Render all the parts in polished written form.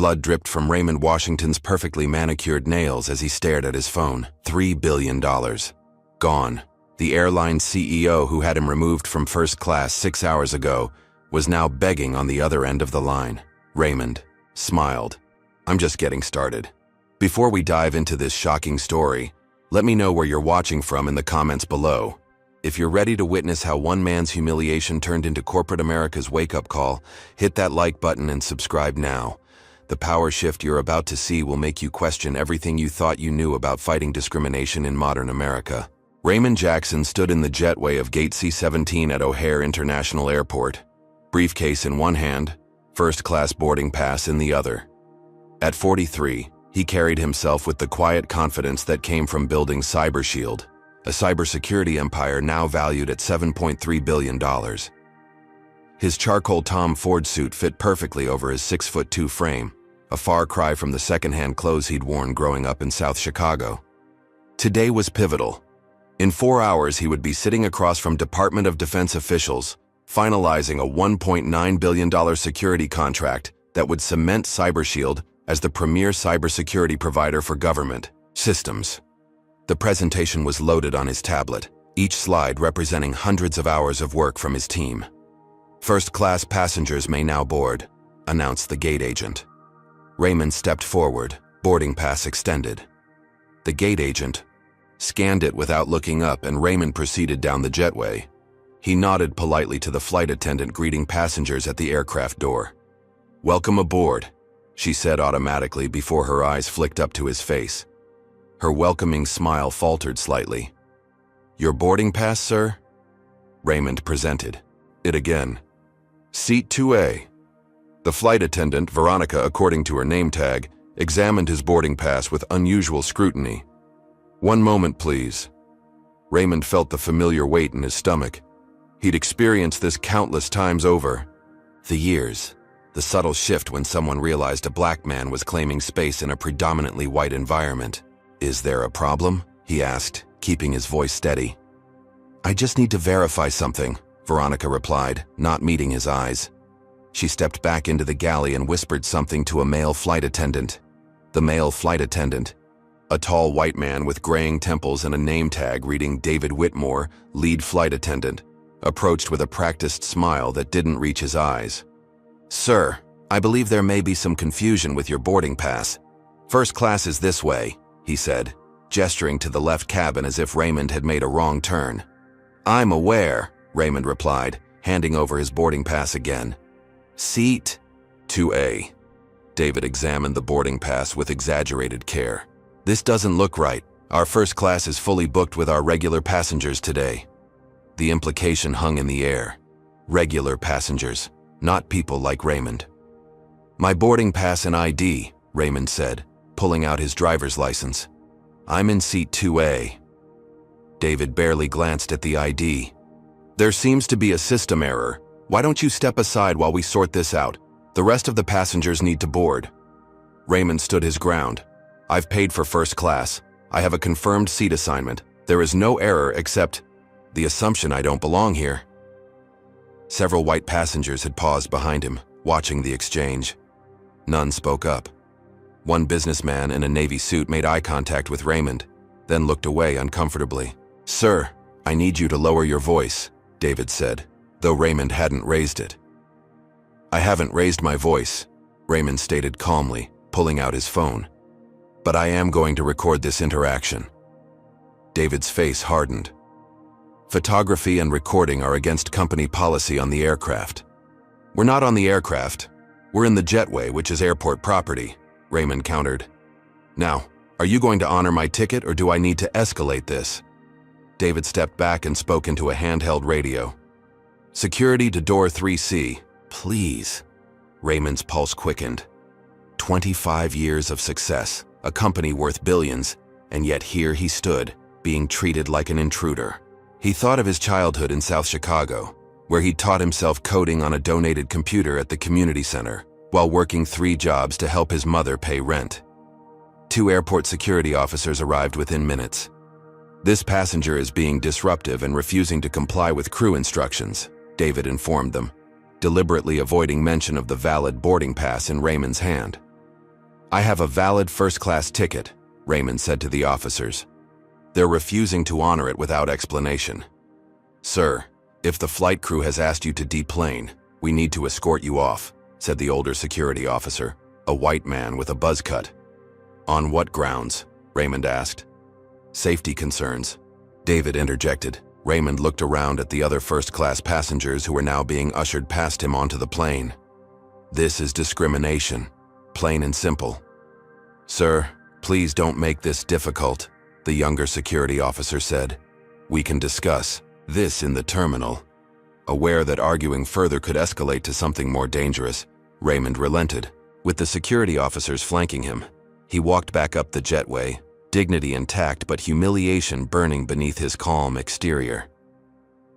Blood dripped from Raymond Washington's perfectly manicured nails as he stared at his phone. $3 billion. Gone. The airline CEO who had him removed from first class 6 hours ago was now begging on the other end of the line. Raymond smiled. I'm just getting started. Before we dive into this shocking story, let me know where you're watching from in the comments below. If you're ready to witness how one man's humiliation turned into corporate America's wake-up call, hit that like button and subscribe now. The power shift you're about to see will make you question everything you thought you knew about fighting discrimination in modern America. Raymond Jackson stood in the jetway of Gate C-17 at O'Hare International Airport, briefcase in one hand, first-class boarding pass in the other. At 43, he carried himself with the quiet confidence that came from building CyberShield, a cybersecurity empire now valued at $7.3 billion. His charcoal Tom Ford suit fit perfectly over his 6'2" frame, a far cry from the second-hand clothes he'd worn growing up in South Chicago. Today was pivotal. In 4 hours, he would be sitting across from Department of Defense officials, finalizing a $1.9 billion security contract that would cement CyberShield as the premier cybersecurity provider for government systems. The presentation was loaded on his tablet, each slide representing hundreds of hours of work from his team. First-class passengers may now board, announced the gate agent. Raymond stepped forward, boarding pass extended. The gate agent scanned it without looking up, and Raymond proceeded down the jetway. He nodded politely to the flight attendant greeting passengers at the aircraft door. "Welcome aboard," she said automatically before her eyes flicked up to his face. Her welcoming smile faltered slightly. "Your boarding pass, sir?" Raymond presented it again. "Seat 2A. The flight attendant, Veronica according to her name tag, examined his boarding pass with unusual scrutiny. "One moment, please." Raymond felt the familiar weight in his stomach. He'd experienced this countless times over the years. The subtle shift when someone realized a black man was claiming space in a predominantly white environment. "Is there a problem?" he asked, keeping his voice steady. "I just need to verify something," Veronica replied, not meeting his eyes. She stepped back into the galley and whispered something to a male flight attendant. The male flight attendant, a tall white man with graying temples and a name tag reading David Whitmore, lead flight attendant, approached with a practiced smile that didn't reach his eyes. "Sir, I believe there may be some confusion with your boarding pass. First class is this way," he said, gesturing to the left cabin as if Raymond had made a wrong turn. "I'm aware," Raymond replied, handing over his boarding pass again. "Seat 2A. David examined the boarding pass with exaggerated care. "This doesn't look right. Our first class is fully booked with our regular passengers today." The implication hung in the air. Regular passengers, not people like Raymond. "My boarding pass and ID," Raymond said, pulling out his driver's license. "I'm in seat 2A. David barely glanced at the ID. "There seems to be a system error. Why don't you step aside while we sort this out? The rest of the passengers need to board." Raymond stood his ground. "I've paid for first class. I have a confirmed seat assignment. There is no error except the assumption I don't belong here." Several white passengers had paused behind him, watching the exchange. None spoke up. One businessman in a navy suit made eye contact with Raymond, then looked away uncomfortably. "Sir, I need you to lower your voice," David said, though Raymond hadn't raised it. "I haven't raised my voice," Raymond stated calmly, pulling out his phone. "But I am going to record this interaction." David's face hardened. "Photography and recording are against company policy on the aircraft." "We're not on the aircraft. We're in the jetway, which is airport property," Raymond countered. "Now, are you going to honor my ticket or do I need to escalate this?" David stepped back and spoke into a handheld radio. "Security to door 3C, please." Raymond's pulse quickened. 25 years of success, a company worth billions, and yet here he stood, being treated like an intruder. He thought of his childhood in South Chicago, where he taught himself coding on a donated computer at the community center, while working 3 jobs to help his mother pay rent. 2 airport security officers arrived within minutes. "This passenger is being disruptive and refusing to comply with crew instructions," David informed them, deliberately avoiding mention of the valid boarding pass in Raymond's hand. I have a valid first-class ticket, Raymond said to the officers. They're refusing to honor it without explanation. Sir, if the flight crew has asked you to deplane, we need to escort you off, said the older security officer, a white man with a buzz cut. On what grounds? Raymond asked. Safety concerns. David interjected. Raymond looked around at the other first-class passengers who were now being ushered past him onto the plane. This is discrimination, plain and simple. Sir, please don't make this difficult, the younger security officer said. We can discuss this in the terminal. Aware that arguing further could escalate to something more dangerous, Raymond relented. With the security officers flanking him, he walked back up the jetway, dignity intact but humiliation burning beneath his calm exterior.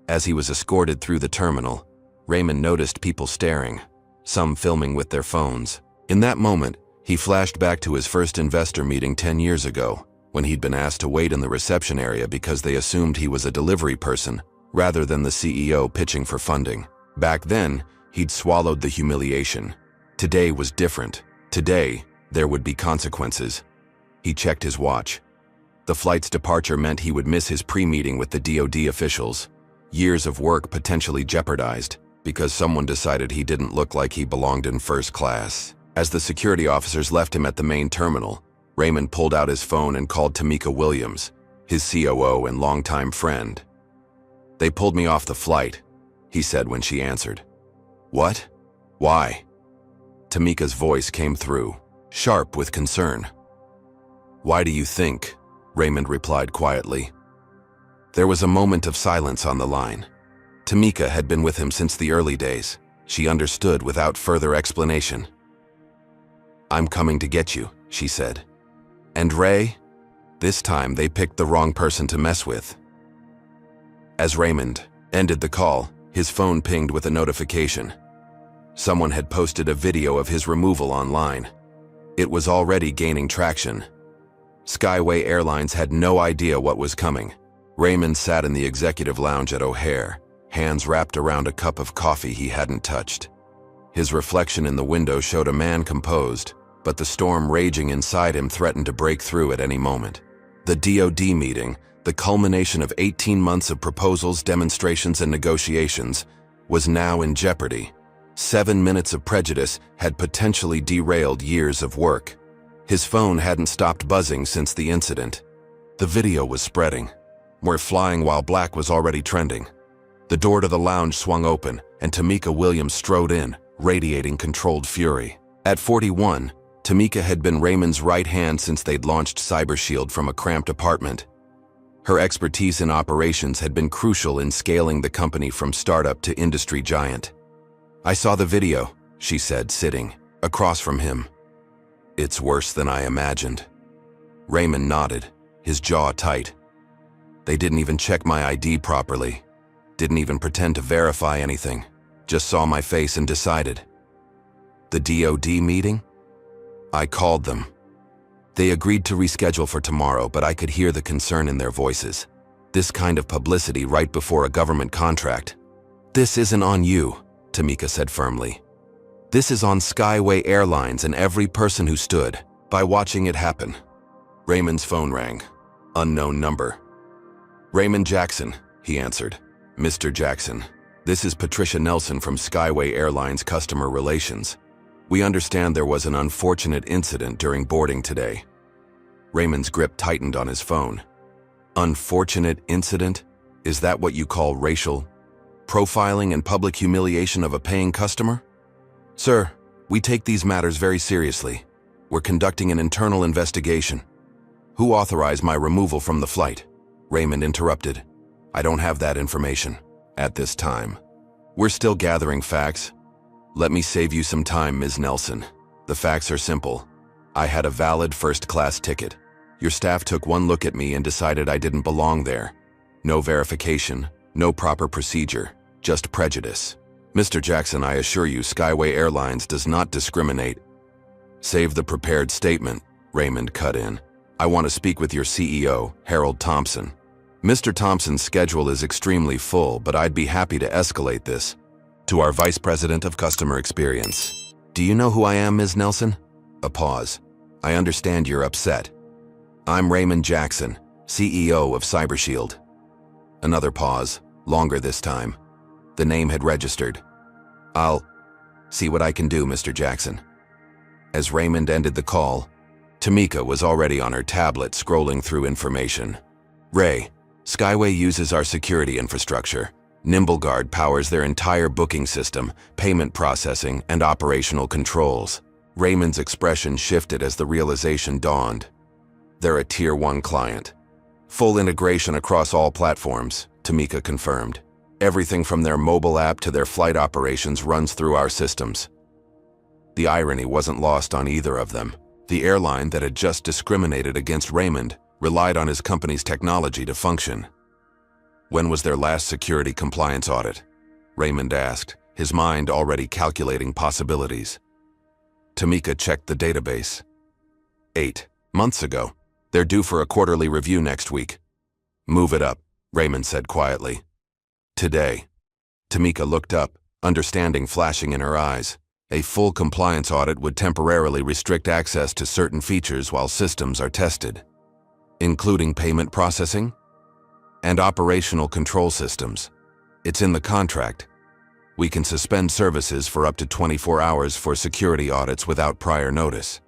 As he was escorted through the terminal, Raymond noticed people staring, some filming with their phones. In that moment, he flashed back to his first investor meeting 10 years ago, when he'd been asked to wait in the reception area because they assumed he was a delivery person, rather than the CEO pitching for funding. Back then, he'd swallowed the humiliation. Today was different. Today, there would be consequences. He checked his watch. The flight's departure meant he would miss his pre-meeting with the DoD officials. Years of work potentially jeopardized, because someone decided he didn't look like he belonged in first class. As the security officers left him at the main terminal, Raymond pulled out his phone and called Tamika Williams, his COO and longtime friend. They pulled me off the flight, he said when she answered. What? Why? Tamika's voice came through, sharp with concern. Why do you think? Raymond replied quietly. There was a moment of silence on the line. Tamika had been with him since the early days. She understood without further explanation. I'm coming to get you, she said. And Ray? This time they picked the wrong person to mess with. As Raymond ended the call, his phone pinged with a notification. Someone had posted a video of his removal online. It was already gaining traction. Skyway Airlines had no idea what was coming. Raymond sat in the executive lounge at O'Hare, hands wrapped around a cup of coffee he hadn't touched. His reflection in the window showed a man composed, but the storm raging inside him threatened to break through at any moment. The DoD meeting, the culmination of 18 months of proposals, demonstrations, and negotiations, was now in jeopardy. 7 minutes of prejudice had potentially derailed years of work. His phone hadn't stopped buzzing since the incident. The video was spreading. We're flying while black was already trending. The door to the lounge swung open, and Tamika Williams strode in, radiating controlled fury. At 41, Tamika had been Raymond's right hand since they'd launched CyberShield from a cramped apartment. Her expertise in operations had been crucial in scaling the company from startup to industry giant. I saw the video, she said, sitting across from him. It's worse than I imagined. Raymond nodded, his jaw tight. They didn't even check my ID properly. Didn't even pretend to verify anything. Just saw my face and decided. The DoD meeting? I called them. They agreed to reschedule for tomorrow, but I could hear the concern in their voices. This kind of publicity right before a government contract. This isn't on you, Tamika said firmly. This is on Skyway Airlines and every person who stood by watching it happen. Raymond's phone rang. Unknown number. Raymond Jackson, he answered. Mr. Jackson, this is Patricia Nelson from Skyway Airlines Customer Relations. We understand there was an unfortunate incident during boarding today. Raymond's grip tightened on his phone. Unfortunate incident? Is that what you call racial profiling and public humiliation of a paying customer? Sir, we take these matters very seriously. We're conducting an internal investigation. Who authorized my removal from the flight? Raymond interrupted. I don't have that information at this time. We're still gathering facts. Let me save you some time, Ms. Nelson. The facts are simple. I had a valid first-class ticket. Your staff took one look at me and decided I didn't belong there. No verification, no proper procedure, just prejudice. Mr. Jackson, I assure you, Skyway Airlines does not discriminate. Save the prepared statement, Raymond cut in. I want to speak with your CEO, Harold Thompson. Mr. Thompson's schedule is extremely full, but I'd be happy to escalate this to our Vice President of Customer Experience. Do you know who I am, Ms. Nelson? A pause. I understand you're upset. I'm Raymond Jackson, CEO of CyberShield. Another pause, longer this time. The name had registered. I'll see what I can do, Mr. Jackson. As Raymond ended the call, Tamika was already on her tablet scrolling through information. Ray, Skyway uses our security infrastructure. NimbleGuard powers their entire booking system, payment processing, and operational controls. Raymond's expression shifted as the realization dawned. They're a Tier 1 client. Full integration across all platforms, Tamika confirmed. Everything from their mobile app to their flight operations runs through our systems. The irony wasn't lost on either of them. The airline that had just discriminated against Raymond relied on his company's technology to function. When was their last security compliance audit? Raymond asked, his mind already calculating possibilities. Tamika checked the database. 8 months ago. They're due for a quarterly review next week. Move it up, Raymond said quietly. Today. Tamika looked up, understanding flashing in her eyes. A full compliance audit would temporarily restrict access to certain features while systems are tested, including payment processing and operational control systems. It's in the contract. We can suspend services for up to 24 hours for security audits without prior notice.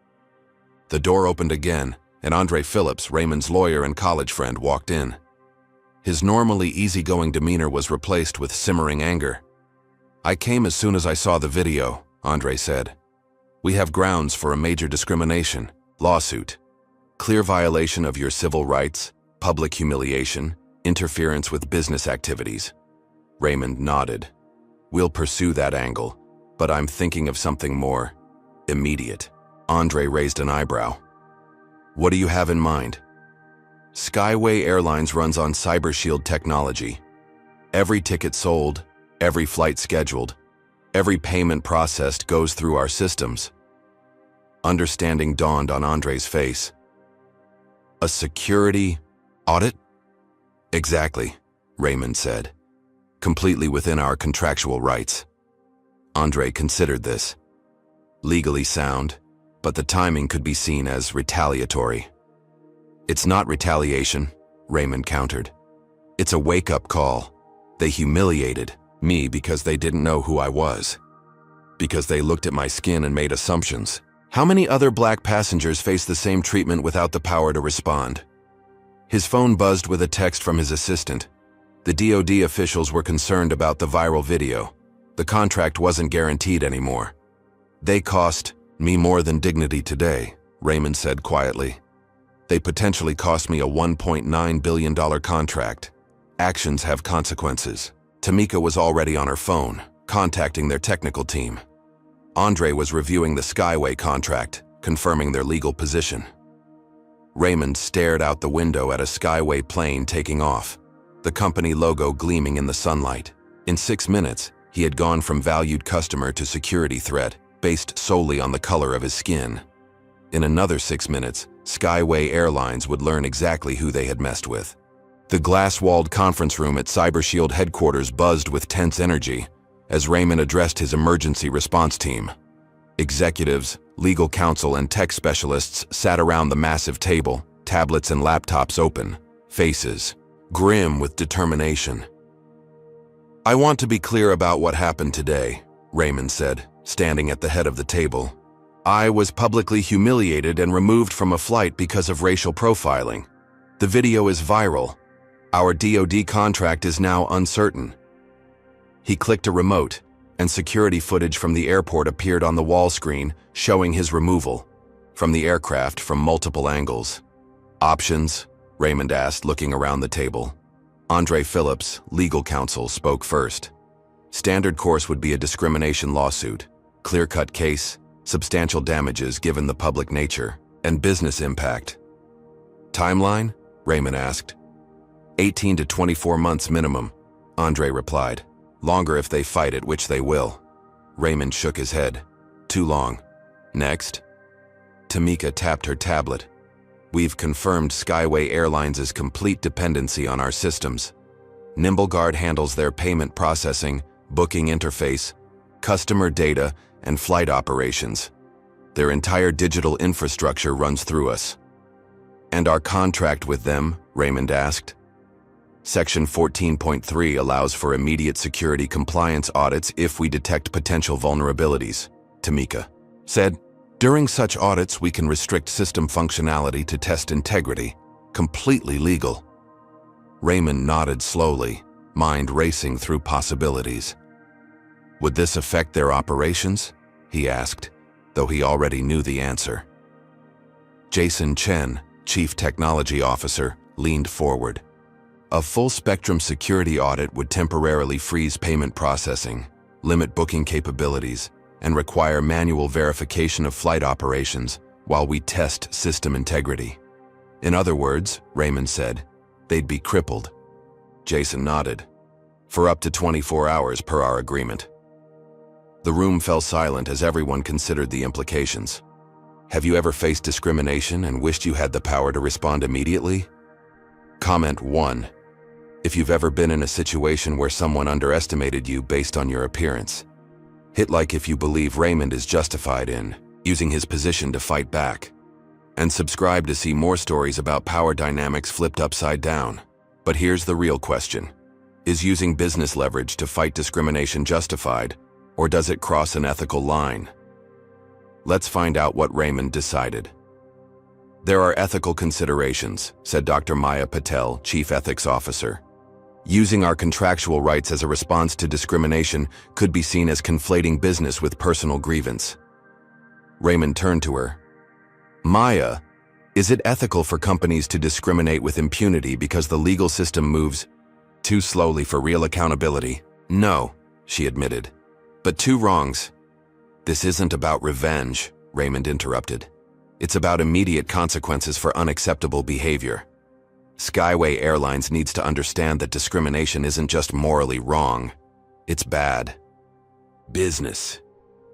The door opened again, and Andre Phillips, Raymond's lawyer and college friend, walked in. His normally easygoing demeanor was replaced with simmering anger. I came as soon as I saw the video, Andre said. We have grounds for a major discrimination, lawsuit, clear violation of your civil rights, public humiliation, interference with business activities. Raymond nodded. We'll pursue that angle, but I'm thinking of something more immediate. Andre raised an eyebrow. What do you have in mind? Skyway Airlines runs on CyberShield technology. Every ticket sold, every flight scheduled, every payment processed goes through our systems. Understanding dawned on Andre's face. A security audit? Exactly, Raymond said. Completely within our contractual rights. Andre considered this. Legally sound, but the timing could be seen as retaliatory. It's not retaliation, Raymond countered. It's a wake-up call. They humiliated me because they didn't know who I was. Because they looked at my skin and made assumptions. How many other black passengers face the same treatment without the power to respond? His phone buzzed with a text from his assistant. The DoD officials were concerned about the viral video. The contract wasn't guaranteed anymore. They cost me more than dignity today, Raymond said quietly. They potentially cost me a $1.9 billion contract. Actions have consequences. Tamika was already on her phone, contacting their technical team. Andre was reviewing the Skyway contract, confirming their legal position. Raymond stared out the window at a Skyway plane taking off, the company logo gleaming in the sunlight. In 6 minutes, he had gone from valued customer to security threat, based solely on the color of his skin. In another 6 minutes, Skyway Airlines would learn exactly who they had messed with. The glass-walled conference room at CyberShield headquarters buzzed with tense energy as Raymond addressed his emergency response team. Executives, legal counsel, and tech specialists sat around the massive table, tablets and laptops open, faces grim with determination. I want to be clear about what happened today, Raymond said, standing at the head of the table. I was publicly humiliated and removed from a flight because of racial profiling. The video is viral. Our DoD contract is now uncertain. He clicked a remote, and security footage from the airport appeared on the wall screen, showing his removal from the aircraft from multiple angles. Options? Raymond asked, looking around the table. Andre Phillips, legal counsel, spoke first. Standard course would be a discrimination lawsuit, clear-cut case, substantial damages given the public nature, and business impact. Timeline? Raymond asked. 18 to 24 months minimum, Andre replied. Longer if they fight it, which they will. Raymond shook his head. Too long. Next. Tamika tapped her tablet. We've confirmed Skyway Airlines' complete dependency on our systems. NimbleGuard handles their payment processing, booking interface, customer data, and flight operations. Their entire digital infrastructure runs through us. And our contract with them? Raymond asked. Section 14.3 allows for immediate security compliance audits if we detect potential vulnerabilities, Tamika said. During such audits, we can restrict system functionality to test integrity. Completely legal. Raymond nodded slowly, mind racing through possibilities. Would this affect their operations? He asked, though he already knew the answer. Jason Chen, Chief Technology Officer, leaned forward. A full-spectrum security audit would temporarily freeze payment processing, limit booking capabilities, and require manual verification of flight operations while we test system integrity. In other words, Raymond said, they'd be crippled. Jason nodded. For up to 24 hours per our agreement. The room fell silent as everyone considered the implications. Have you ever faced discrimination and wished you had the power to respond immediately? Comment 1. If you've ever been in a situation where someone underestimated you based on your appearance. Hit like if you believe Raymond is justified in using his position to fight back. And subscribe to see more stories about power dynamics flipped upside down. But here's the real question. Is using business leverage to fight discrimination justified, or does it cross an ethical line? Let's find out what Raymond decided. There are ethical considerations, said Dr. Maya Patel, Chief Ethics Officer. Using our contractual rights as a response to discrimination could be seen as conflating business with personal grievance. Raymond turned to her. Maya, is it ethical for companies to discriminate with impunity because the legal system moves too slowly for real accountability? No, she admitted. But two wrongs. This isn't about revenge, Raymond interrupted. It's about immediate consequences for unacceptable behavior. Skyway Airlines needs to understand that discrimination isn't just morally wrong, it's bad. Business.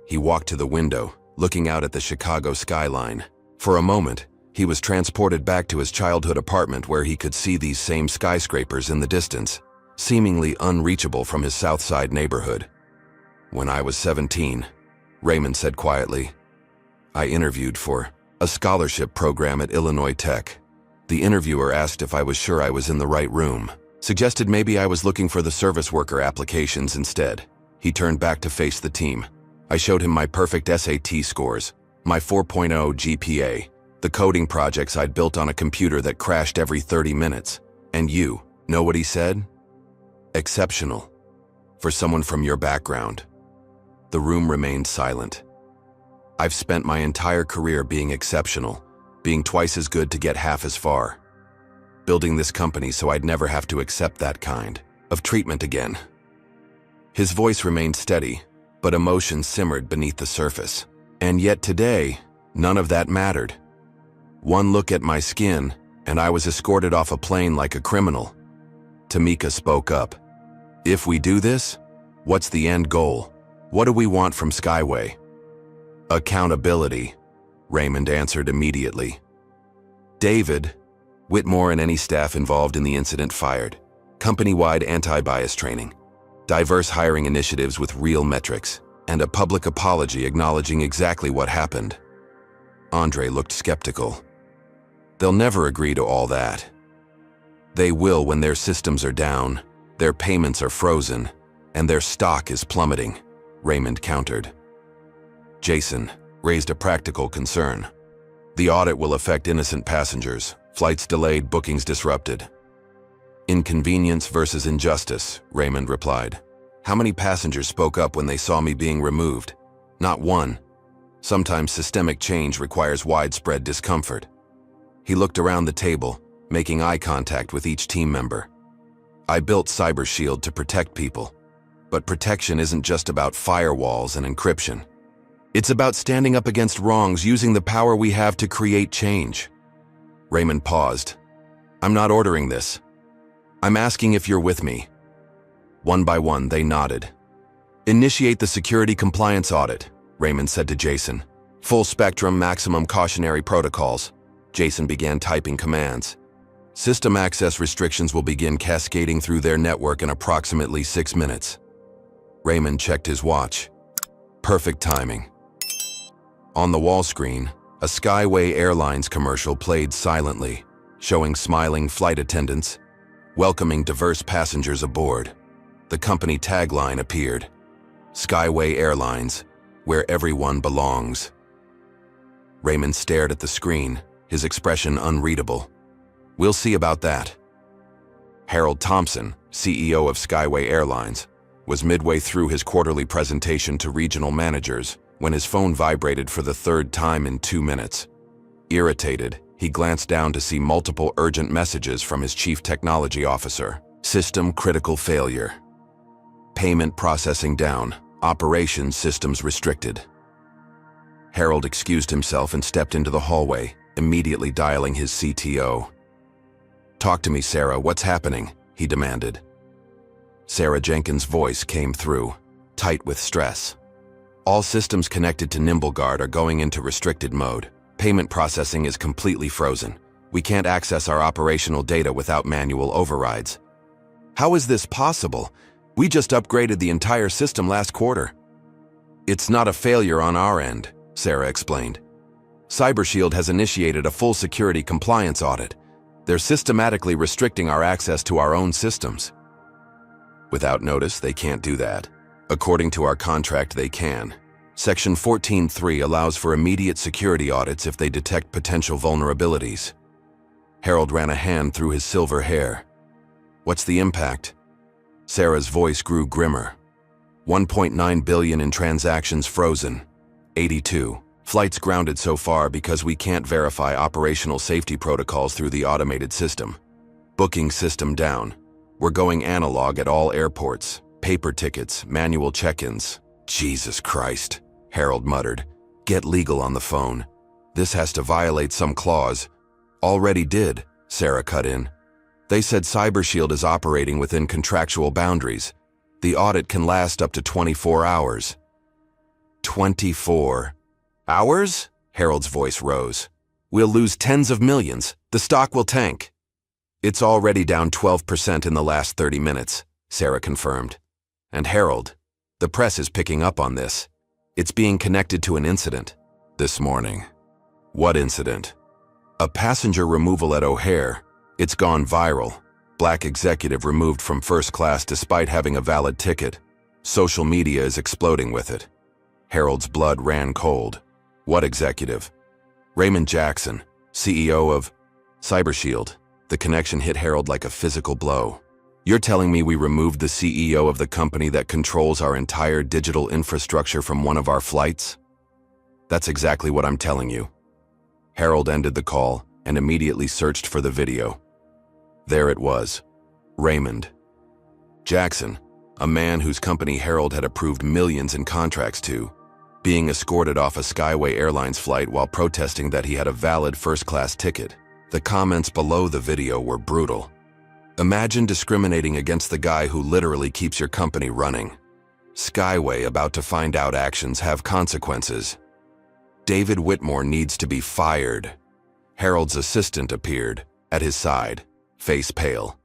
He walked to the window, looking out at the Chicago skyline. For a moment, he was transported back to his childhood apartment where he could see these same skyscrapers in the distance, seemingly unreachable from his South Side neighborhood. When I was 17, Raymond said quietly, I interviewed for a scholarship program at Illinois Tech. The interviewer asked if I was sure I was in the right room, suggested maybe I was looking for the service worker applications instead. He turned back to face the team. I showed him my perfect SAT scores, my 4.0 GPA, the coding projects I'd built on a computer that crashed every 30 minutes. And you, know what he said? Exceptional. For someone from your background. The room remained silent. I've spent my entire career being exceptional, being twice as good to get half as far. Building this company so I'd never have to accept that kind of treatment again. His voice remained steady, but emotion simmered beneath the surface. And yet today, none of that mattered. One look at my skin, and I was escorted off a plane like a criminal. Tamika spoke up. If we do this, what's the end goal? What do we want from Skyway? Accountability, Raymond answered immediately. David, Whitmore and any staff involved in the incident fired. Company-wide anti-bias training. Diverse hiring initiatives with real metrics. And a public apology acknowledging exactly what happened. Andre looked skeptical. They'll never agree to all that. They will when their systems are down, their payments are frozen, and their stock is plummeting, Raymond countered. Jason raised a practical concern. The audit will affect innocent passengers, flights delayed, bookings disrupted. Inconvenience versus injustice, Raymond replied. How many passengers spoke up when they saw me being removed? Not one. Sometimes systemic change requires widespread discomfort. He looked around the table, making eye contact with each team member. I built Cyber Shield to protect people. But protection isn't just about firewalls and encryption. It's about standing up against wrongs, using the power we have to create change. Raymond paused. I'm not ordering this. I'm asking if you're with me. One by one, they nodded. Initiate the security compliance audit, Raymond said to Jason. Full spectrum, maximum cautionary protocols. Jason began typing commands. System access restrictions will begin cascading through their network in approximately 6 minutes. Raymond checked his watch. Perfect timing. On the wall screen, a Skyway Airlines commercial played silently, showing smiling flight attendants, welcoming diverse passengers aboard. The company tagline appeared, "Skyway Airlines, where everyone belongs." Raymond stared at the screen, his expression unreadable. "We'll see about that." Harold Thompson, CEO of Skyway Airlines, was midway through his quarterly presentation to regional managers when his phone vibrated for the third time in 2 minutes. Irritated, he glanced down to see multiple urgent messages from his chief technology officer. System critical failure. Payment processing down. Operations systems restricted. Harold excused himself and stepped into the hallway, immediately dialing his CTO. "Talk to me, Sarah. What's happening?" he demanded. Sarah Jenkins' voice came through, tight with stress. "All systems connected to NimbleGuard are going into restricted mode. Payment processing is completely frozen. We can't access our operational data without manual overrides." "How is this possible? We just upgraded the entire system last quarter." "It's not a failure on our end," Sarah explained. "CyberShield has initiated a full security compliance audit. They're systematically restricting our access to our own systems." "Without notice, they can't do that. According to our contract, they can. Section 14.3 allows for immediate security audits if they detect potential vulnerabilities." Harold ran a hand through his silver hair. "What's the impact?" Sarah's voice grew grimmer. 1.9 billion in transactions frozen. 82 flights grounded so far because we can't verify operational safety protocols through the automated system. Booking system down. We're going analog at all airports. Paper tickets, manual check-ins. "Jesus Christ," Harold muttered. "Get legal on the phone. This has to violate some clause." "Already did," Sarah cut in. "They said CyberShield is operating within contractual boundaries. The audit can last up to 24 hours. 24 hours? Harold's voice rose. "We'll lose tens of millions. The stock will tank." "It's already down 12% in the last 30 minutes, Sarah confirmed. "And Harold, the press is picking up on this. It's being connected to an incident this morning." "What incident?" "A passenger removal at O'Hare. It's gone viral. Black executive removed from first class despite having a valid ticket. Social media is exploding with it." Harold's blood ran cold. "What executive?" "Raymond Jackson, CEO of CyberShield." The connection hit Harold like a physical blow. "You're telling me we removed the CEO of the company that controls our entire digital infrastructure from one of our flights?" "That's exactly what I'm telling you." Harold ended the call and immediately searched for the video. There it was. Raymond Jackson, a man whose company Harold had approved millions in contracts to, being escorted off a Skyway Airlines flight while protesting that he had a valid first-class ticket. The comments below the video were brutal. "Imagine discriminating against the guy who literally keeps your company running. Skyway about to find out actions have consequences. David Whitmore needs to be fired." Harold's assistant appeared, at his side, face pale.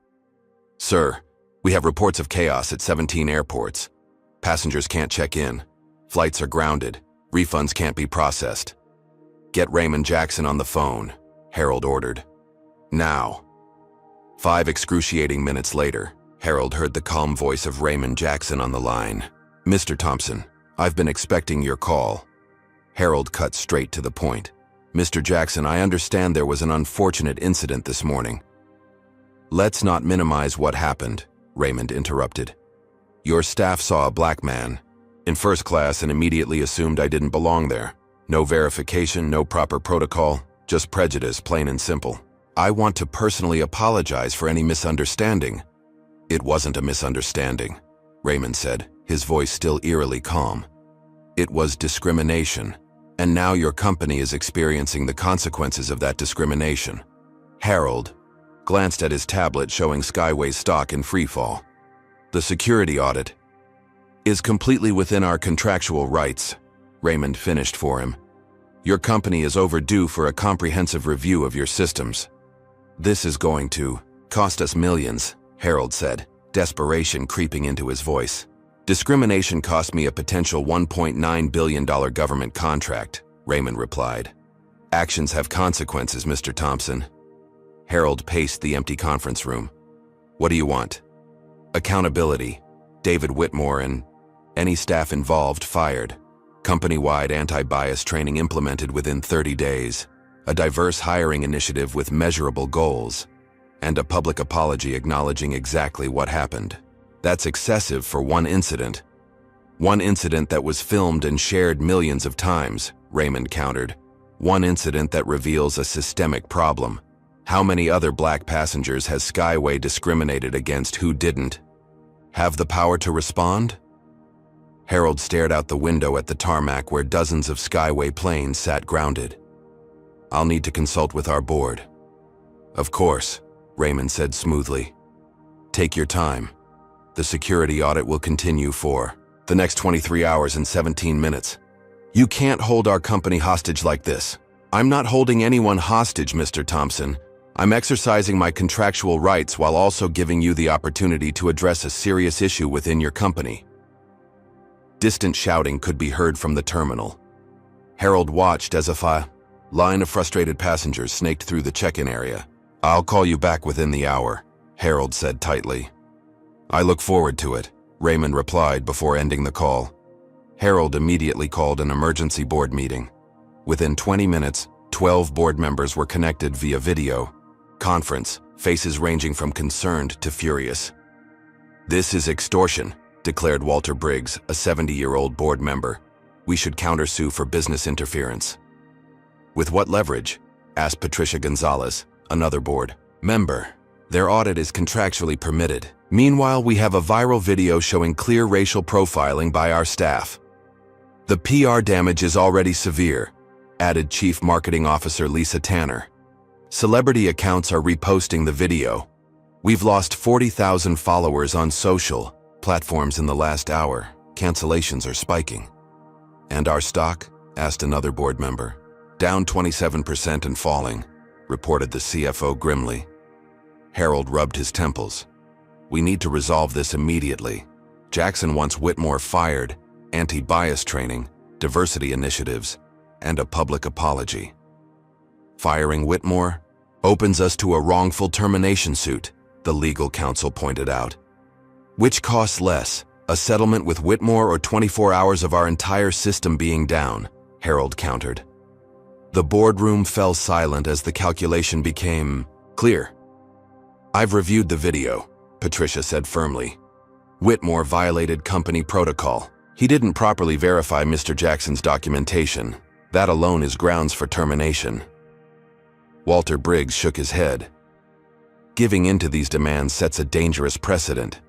"Sir, we have reports of chaos at 17 airports. Passengers can't check in. Flights are grounded. Refunds can't be processed." "Get Raymond Jackson on the phone," Harold ordered. "Now." 5 excruciating minutes later, Harold heard the calm voice of Raymond Jackson on the line. "Mr. Thompson, I've been expecting your call." Harold cut straight to the point. "Mr. Jackson, I understand there was an unfortunate incident this morning." "Let's not minimize what happened," Raymond interrupted. "Your staff saw a black man in first class and immediately assumed I didn't belong there. No verification, no proper protocol, just prejudice, plain and simple. I want to personally apologize for any misunderstanding." "It wasn't a misunderstanding," Raymond said, his voice still eerily calm. "It was discrimination, and now your company is experiencing the consequences of that discrimination." Harold glanced at his tablet showing Skyway's stock in freefall. "The security audit is completely within our contractual rights," Raymond finished for him. "Your company is overdue for a comprehensive review of your systems." "This is going to cost us millions," Harold said, desperation creeping into his voice. "Discrimination cost me a potential $1.9 billion government contract," Raymond replied. Actions have consequences, Mr. Thompson. Harold paced the empty conference room. What do you want? Accountability. David Whitmore and any staff involved fired. Company-wide anti-bias training implemented within 30 days. A diverse hiring initiative with measurable goals. And a public apology acknowledging exactly what happened. That's excessive for one incident. One incident that was filmed and shared millions of times, Raymond countered. One incident that reveals a systemic problem. How many other black passengers has Skyway discriminated against who didn't? Have the power to respond? Harold stared out the window at the tarmac where dozens of Skyway planes sat grounded. I'll need to consult with our board. Of course, Raymond said smoothly. Take your time. The security audit will continue for the next 23 hours and 17 minutes. You can't hold our company hostage like this. I'm not holding anyone hostage, Mr. Thompson. I'm exercising my contractual rights while also giving you the opportunity to address a serious issue within your company. Distant shouting could be heard from the terminal. Harold watched as a line of frustrated passengers snaked through the check-in area. I'll call you back within the hour, Harold said tightly. I look forward to it, Raymond replied before ending the call. Harold immediately called an emergency board meeting. Within 20 minutes, 12 board members were connected via video conference, faces ranging from concerned to furious. This is extortion, declared Walter Briggs, a 70-year-old board member. We should countersue for business interference. With what leverage? Asked Patricia Gonzalez, another board member. Their audit is contractually permitted. Meanwhile, we have a viral video showing clear racial profiling by our staff. The PR damage is already severe, added Chief Marketing Officer Lisa Tanner. Celebrity accounts are reposting the video. We've lost 40,000 followers on social platforms in the last hour. Cancellations are spiking. And our stock? Asked another board member. Down 27% and falling, reported the CFO grimly. Harold rubbed his temples. We need to resolve this immediately. Jackson wants Whitmore fired, anti-bias training, diversity initiatives, and a public apology. Firing Whitmore opens us to a wrongful termination suit, the legal counsel pointed out. Which costs less, a settlement with Whitmore or 24 hours of our entire system being down? Harold countered. The boardroom fell silent as the calculation became clear. I've reviewed the video, Patricia said firmly. Whitmore violated company protocol. He didn't properly verify Mr. Jackson's documentation. That alone is grounds for termination. Walter Briggs shook his head. Giving in to these demands sets a dangerous precedent.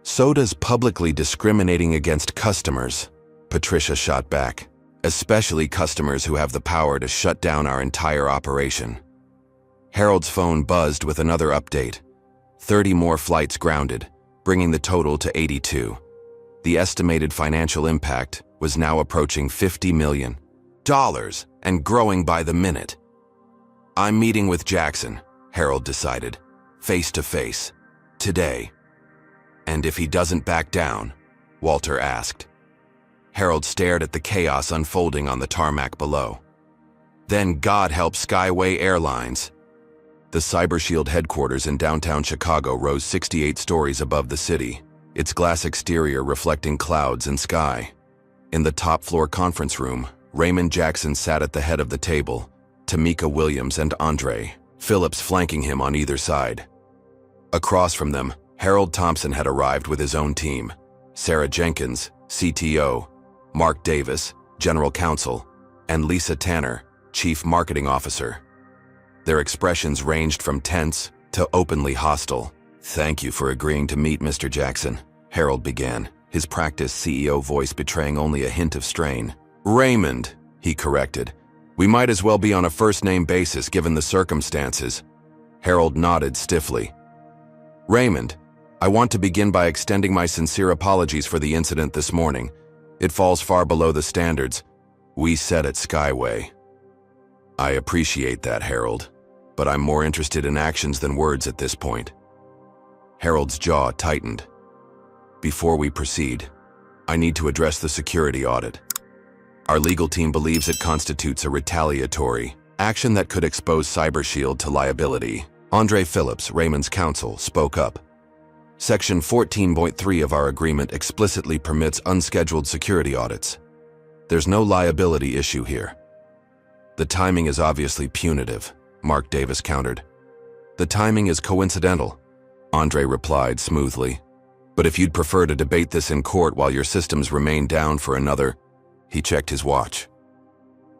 So does publicly discriminating against customers, Patricia shot back, especially customers who have the power to shut down our entire operation. Harold's phone buzzed with another update. 30 more flights grounded, bringing the total to 82. The estimated financial impact was now approaching $50 million, and growing by the minute. I'm meeting with Jackson, Harold decided, face to face, today. And if he doesn't back down, Walter asked. Harold stared at the chaos unfolding on the tarmac below. Then God help Skyway Airlines. The CyberShield headquarters in downtown Chicago rose 68 stories above the city, its glass exterior reflecting clouds and sky. In the top-floor conference room, Raymond Jackson sat at the head of the table, Tamika Williams and Andre Phillips flanking him on either side. Across from them, Harold Thompson had arrived with his own team. Sarah Jenkins, CTO, Mark Davis, General Counsel, and Lisa Tanner, Chief Marketing Officer. Their expressions ranged from tense to openly hostile. Thank you for agreeing to meet, Mr. Jackson, Harold began, his practiced CEO voice betraying only a hint of strain. Raymond, he corrected. We might as well be on a first-name basis given the circumstances. Harold nodded stiffly. Raymond, I want to begin by extending my sincere apologies for the incident this morning. It falls far below the standards we set at Skyway. I appreciate that, Harold, but I'm more interested in actions than words at this point. Harold's jaw tightened. Before we proceed, I need to address the security audit. Our legal team believes it constitutes a retaliatory action that could expose CyberShield to liability. Andre Phillips, Raymond's counsel, spoke up. Section 14.3 of our agreement explicitly permits unscheduled security audits. There's no liability issue here. The timing is obviously punitive, Mark Davis countered. The timing is coincidental, Andre replied smoothly. But if you'd prefer to debate this in court while your systems remain down for another, he checked his watch.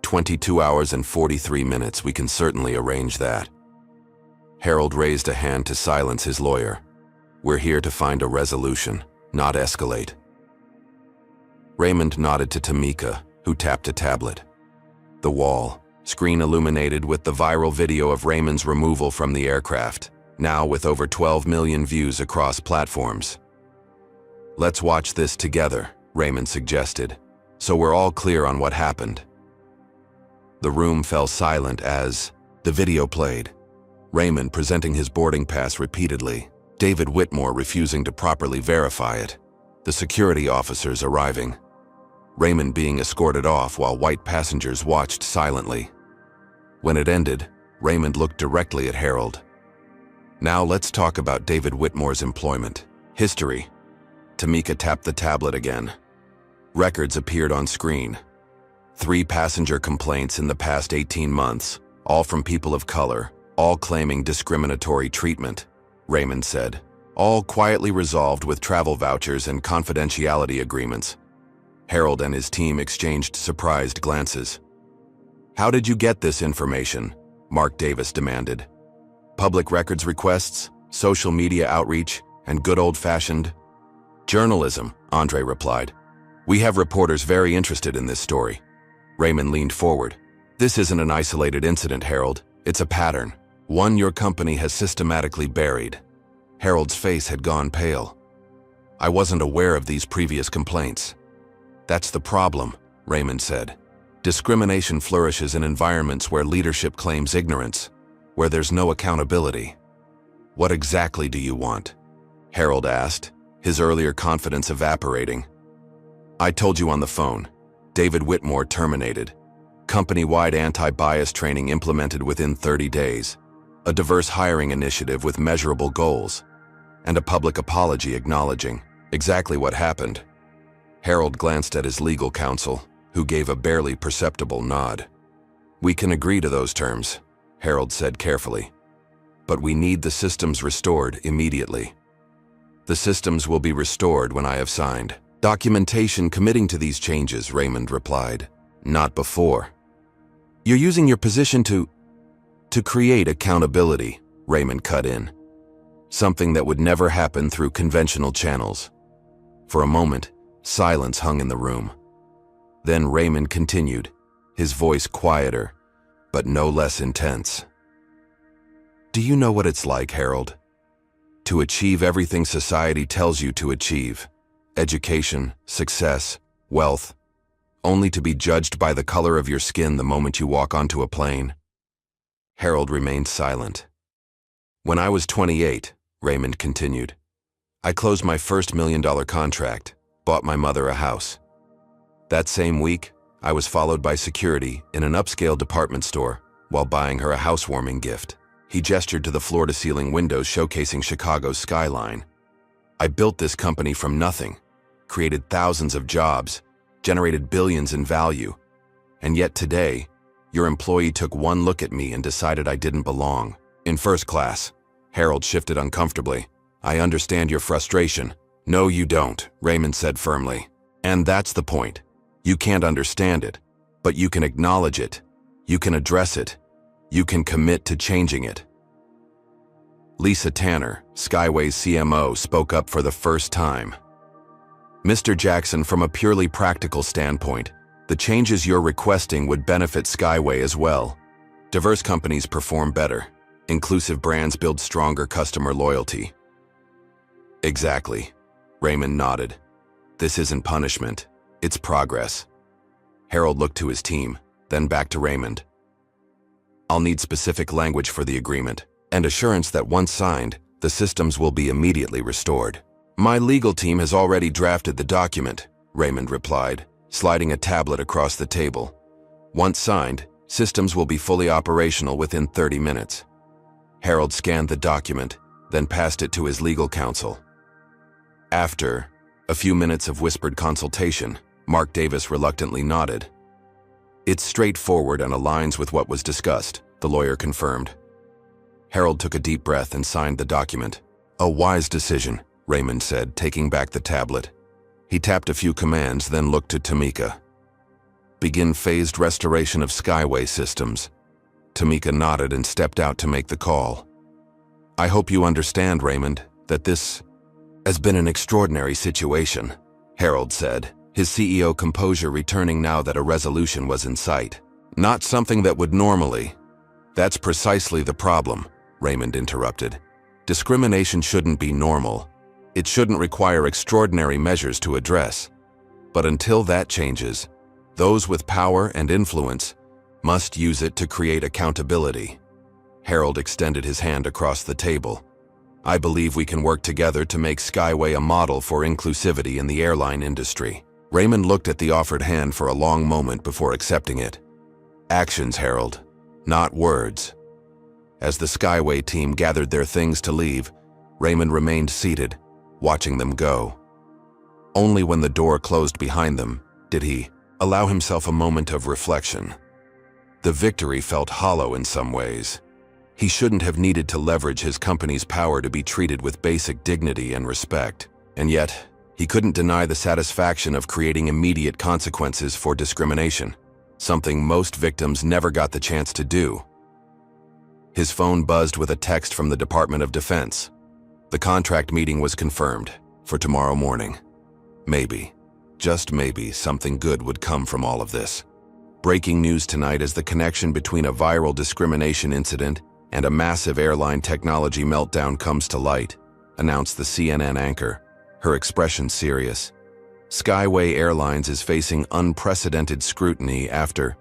22 hours and 43 minutes, we can certainly arrange that. Harold raised a hand to silence his lawyer. We're here to find a resolution, not escalate. Raymond nodded to Tamika, who tapped a tablet. The wall, screen illuminated with the viral video of Raymond's removal from the aircraft, now with over 12 million views across platforms. Let's watch this together, Raymond suggested, so we're all clear on what happened. The room fell silent as the video played. Raymond presenting his boarding pass repeatedly, David Whitmore refusing to properly verify it, the security officers arriving, Raymond being escorted off while white passengers watched silently. When it ended, Raymond looked directly at Harold. Now let's talk about David Whitmore's employment. History. Tamika tapped the tablet again. Records appeared on screen. 3 passenger complaints in the past 18 months, all from people of color, all claiming discriminatory treatment, Raymond said, all quietly resolved with travel vouchers and confidentiality agreements. Harold and his team exchanged surprised glances. How did you get this information? Mark Davis demanded. Public records requests, social media outreach, and good old-fashioned journalism, Andre replied. We have reporters very interested in this story. Raymond leaned forward. This isn't an isolated incident, Harold. It's a pattern. One your company has systematically buried. Harold's face had gone pale. I wasn't aware of these previous complaints. That's the problem, Raymond said. Discrimination flourishes in environments where leadership claims ignorance, where there's no accountability. What exactly do you want? Harold asked, his earlier confidence evaporating. I told you on the phone. David Whitmore terminated. Company-wide anti-bias training implemented within 30 days. A diverse hiring initiative with measurable goals. And a public apology acknowledging exactly what happened. Harold glanced at his legal counsel, who gave a barely perceptible nod. We can agree to those terms, Harold said carefully. But we need the systems restored immediately. The systems will be restored when I have signed documentation committing to these changes, Raymond replied. Not before. You're using your position to create accountability, Raymond cut in. Something that would never happen through conventional channels. For a moment, silence hung in the room. Then Raymond continued, his voice quieter, but no less intense. Do you know what it's like, Harold? To achieve everything society tells you to achieve. Education, success, wealth, only to be judged by the color of your skin the moment you walk onto a plane. Harold remained silent. When I was 28, Raymond continued, I closed my first $1 million contract, bought my mother a house. That same week, I was followed by security in an upscale department store while buying her a housewarming gift. He gestured to the floor-to-ceiling windows showcasing Chicago's skyline. I built this company from nothing, created thousands of jobs, generated billions in value. And yet today, your employee took one look at me and decided I didn't belong. In first class, Harold shifted uncomfortably. I understand your frustration. No, you don't, Raymond said firmly. And that's the point. You can't understand it, but you can acknowledge it. You can address it. You can commit to changing it. Lisa Tanner, Skyway's CMO, spoke up for the first time. Mr. Jackson, from a purely practical standpoint, the changes you're requesting would benefit Skyway as well. Diverse companies perform better. Inclusive brands build stronger customer loyalty. Exactly. Raymond nodded. This isn't punishment. It's progress. Harold looked to his team, then back to Raymond. I'll need specific language for the agreement, and assurance that once signed, the systems will be immediately restored. My legal team has already drafted the document, Raymond replied, sliding a tablet across the table. Once signed, systems will be fully operational within 30 minutes. Harold scanned the document, then passed it to his legal counsel. After a few minutes of whispered consultation, Mark Davis reluctantly nodded. "It's straightforward and aligns with what was discussed," the lawyer confirmed. Harold took a deep breath and signed the document. "A wise decision," Raymond said, taking back the tablet. He tapped a few commands, then looked to Tamika. "Begin phased restoration of Skyway systems." Tamika nodded and stepped out to make the call. "I hope you understand, Raymond, that this has been an extraordinary situation," Harold said, his CEO composure returning now that a resolution was in sight. "Not something that would normally." "That's precisely the problem," Raymond interrupted. "Discrimination shouldn't be normal. It shouldn't require extraordinary measures to address. But until that changes, those with power and influence must use it to create accountability." Harold extended his hand across the table. "I believe we can work together to make Skyway a model for inclusivity in the airline industry." Raymond looked at the offered hand for a long moment before accepting it. "Actions, Harold, not words." As the Skyway team gathered their things to leave, Raymond remained seated, watching them go. Only when the door closed behind them did he allow himself a moment of reflection. The victory felt hollow in some ways. He shouldn't have needed to leverage his company's power to be treated with basic dignity and respect. And yet, he couldn't deny the satisfaction of creating immediate consequences for discrimination, something most victims never got the chance to do. His phone buzzed with a text from the Department of Defense. The contract meeting was confirmed for tomorrow morning. Maybe, just maybe, something good would come from all of this. Breaking news tonight as the connection between a viral discrimination incident and a massive airline technology meltdown comes to light, announced the CNN anchor, her expression serious. Skyway Airlines is facing unprecedented scrutiny after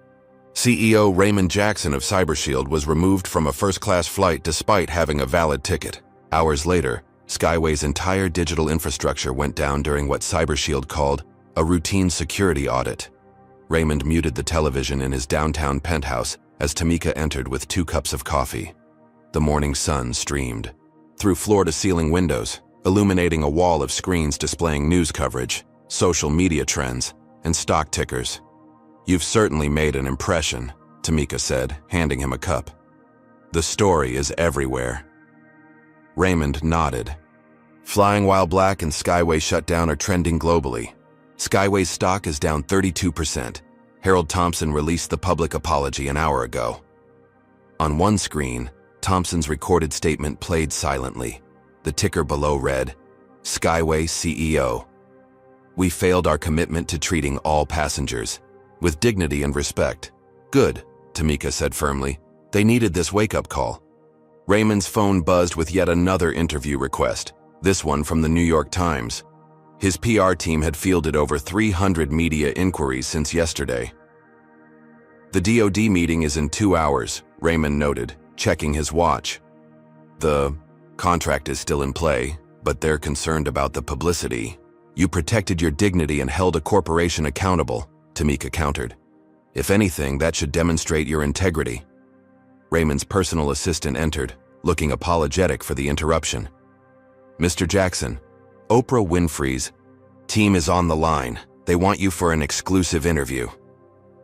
CEO Raymond Jackson of CyberShield was removed from a first-class flight despite having a valid ticket. Hours later, Skyway's entire digital infrastructure went down during what CyberShield called a routine security audit. Raymond muted the television in his downtown penthouse as Tamika entered with 2 cups of coffee. The morning sun streamed through floor-to-ceiling windows, illuminating a wall of screens displaying news coverage, social media trends, and stock tickers. "You've certainly made an impression," Tamika said, handing him a cup. "The story is everywhere." Raymond nodded. Flying while black and Skyway shutdown are trending globally. Skyway's stock is down 32%. Harold Thompson released the public apology an hour ago. On one screen, Thompson's recorded statement played silently. The ticker below read, "Skyway CEO. We failed our commitment to treating all passengers with dignity and respect." "Good," Tamika said firmly. "They needed this wake-up call." Raymond's phone buzzed with yet another interview request, this one from the New York Times. His PR team had fielded over 300 media inquiries since yesterday. "The DoD meeting is in 2 hours, Raymond noted, checking his watch. "The contract is still in play, but they're concerned about the publicity." "You protected your dignity and held a corporation accountable," Tamika countered. "If anything, that should demonstrate your integrity." Raymond's personal assistant entered, looking apologetic for the interruption. "Mr. Jackson, Oprah Winfrey's team is on the line. They want you for an exclusive interview."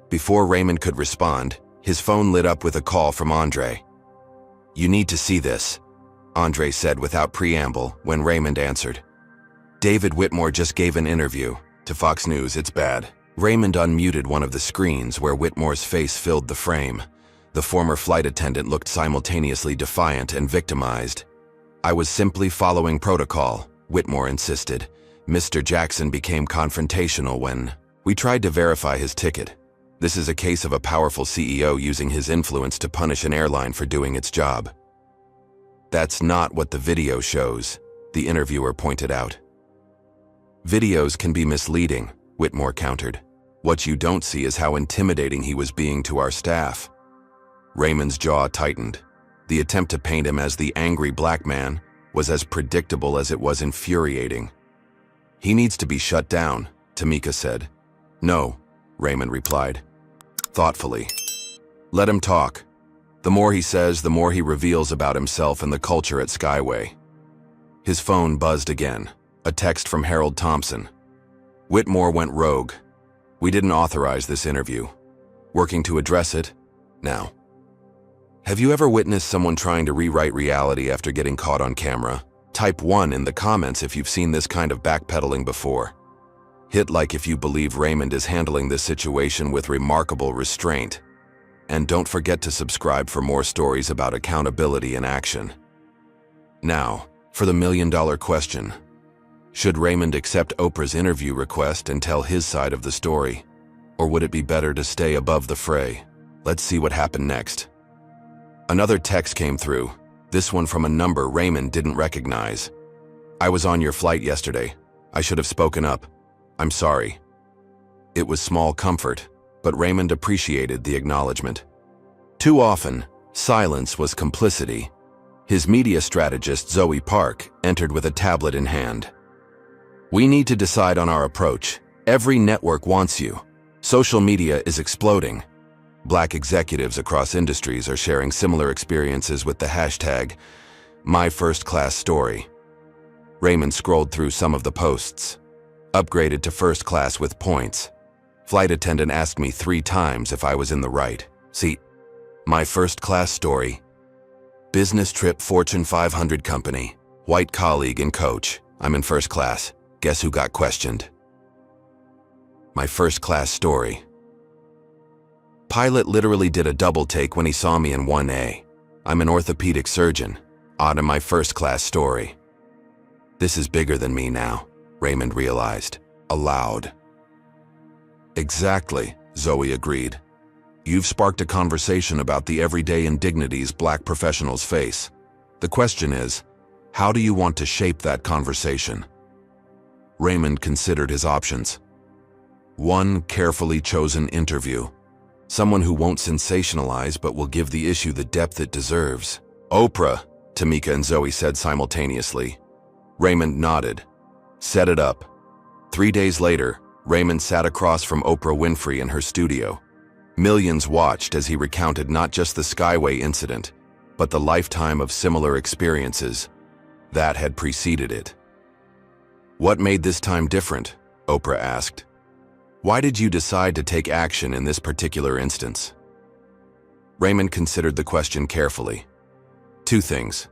Before Raymond could respond, his phone lit up with a call from Andre. "You need to see this," Andre said without preamble when Raymond answered. "David Whitmore just gave an interview to Fox News. It's bad." Raymond unmuted one of the screens where Whitmore's face filled the frame. The former flight attendant looked simultaneously defiant and victimized. "I was simply following protocol," Whitmore insisted. "Mr. Jackson became confrontational when we tried to verify his ticket. This is a case of a powerful CEO using his influence to punish an airline for doing its job." "That's not what the video shows," the interviewer pointed out. "Videos can be misleading," Whitmore countered. "What you don't see is how intimidating he was being to our staff." Raymond's jaw tightened. The attempt to paint him as the angry black man was as predictable as it was infuriating. "He needs to be shut down," Tamika said. No, Raymond replied, thoughtfully. Let him talk. The more he says, the more he reveals about himself and the culture at Skyway. His phone buzzed again, a text from Harold Thompson. Whitmore went rogue. We didn't authorize this interview. Working to address it now. Have you ever witnessed someone trying to rewrite reality after getting caught on camera? Type 1 in the comments if you've seen this kind of backpedaling before. Hit like if you believe Raymond is handling this situation with remarkable restraint. And don't forget to subscribe for more stories about accountability in action. Now, for the million-dollar question. Should Raymond accept Oprah's interview request and tell his side of the story? Or would it be better to stay above the fray? Let's see what happened next. Another text came through, this one from a number Raymond didn't recognize. I was on your flight yesterday. I should have spoken up. I'm sorry. It was small comfort, but Raymond appreciated the acknowledgement. Too often, silence was complicity. His media strategist, Zoe Park, entered with a tablet in hand. We need to decide on our approach. Every network wants you. Social media is exploding. Black executives across industries are sharing similar experiences with the hashtag #MyFirstClassStory. Raymond scrolled through some of the posts. Upgraded to first class with points. Flight attendant asked me 3 times if I was in the right seat. My first class story. Business trip, Fortune 500 company. White colleague and coach. I'm in first class. Guess who got questioned? My first class story. Pilot literally did a double take when he saw me in 1A. I'm an orthopedic surgeon. Odd in my first class story. This is bigger than me now, Raymond realized, aloud. Exactly, Zoe agreed. You've sparked a conversation about the everyday indignities Black professionals face. The question is, how do you want to shape that conversation? Raymond considered his options. 1 carefully chosen interview. Someone who won't sensationalize but will give the issue the depth it deserves. Oprah, Tamika and Zoe said simultaneously. Raymond nodded. Set it up. 3 days later, Raymond sat across from Oprah Winfrey in her studio. Millions watched as he recounted not just the Skyway incident, but the lifetime of similar experiences that had preceded it. What made this time different? Oprah asked. Why did you decide to take action in this particular instance? Raymond considered the question carefully. 2 things.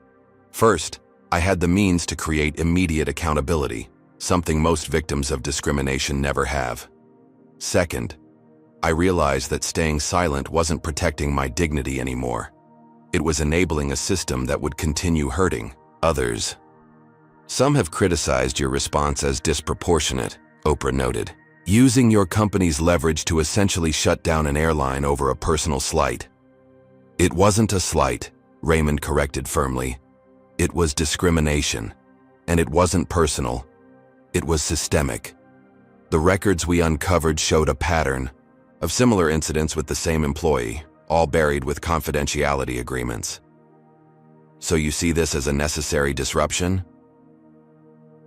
First, I had the means to create immediate accountability, something most victims of discrimination never have. Second, I realized that staying silent wasn't protecting my dignity anymore. It was enabling a system that would continue hurting others. Some have criticized your response as disproportionate, Oprah noted, using your company's leverage to essentially shut down an airline over a personal slight. It wasn't a slight, Raymond corrected firmly. It was discrimination, and it wasn't personal. It was systemic. The records we uncovered showed a pattern of similar incidents with the same employee, all buried with confidentiality agreements. So you see this as a necessary disruption?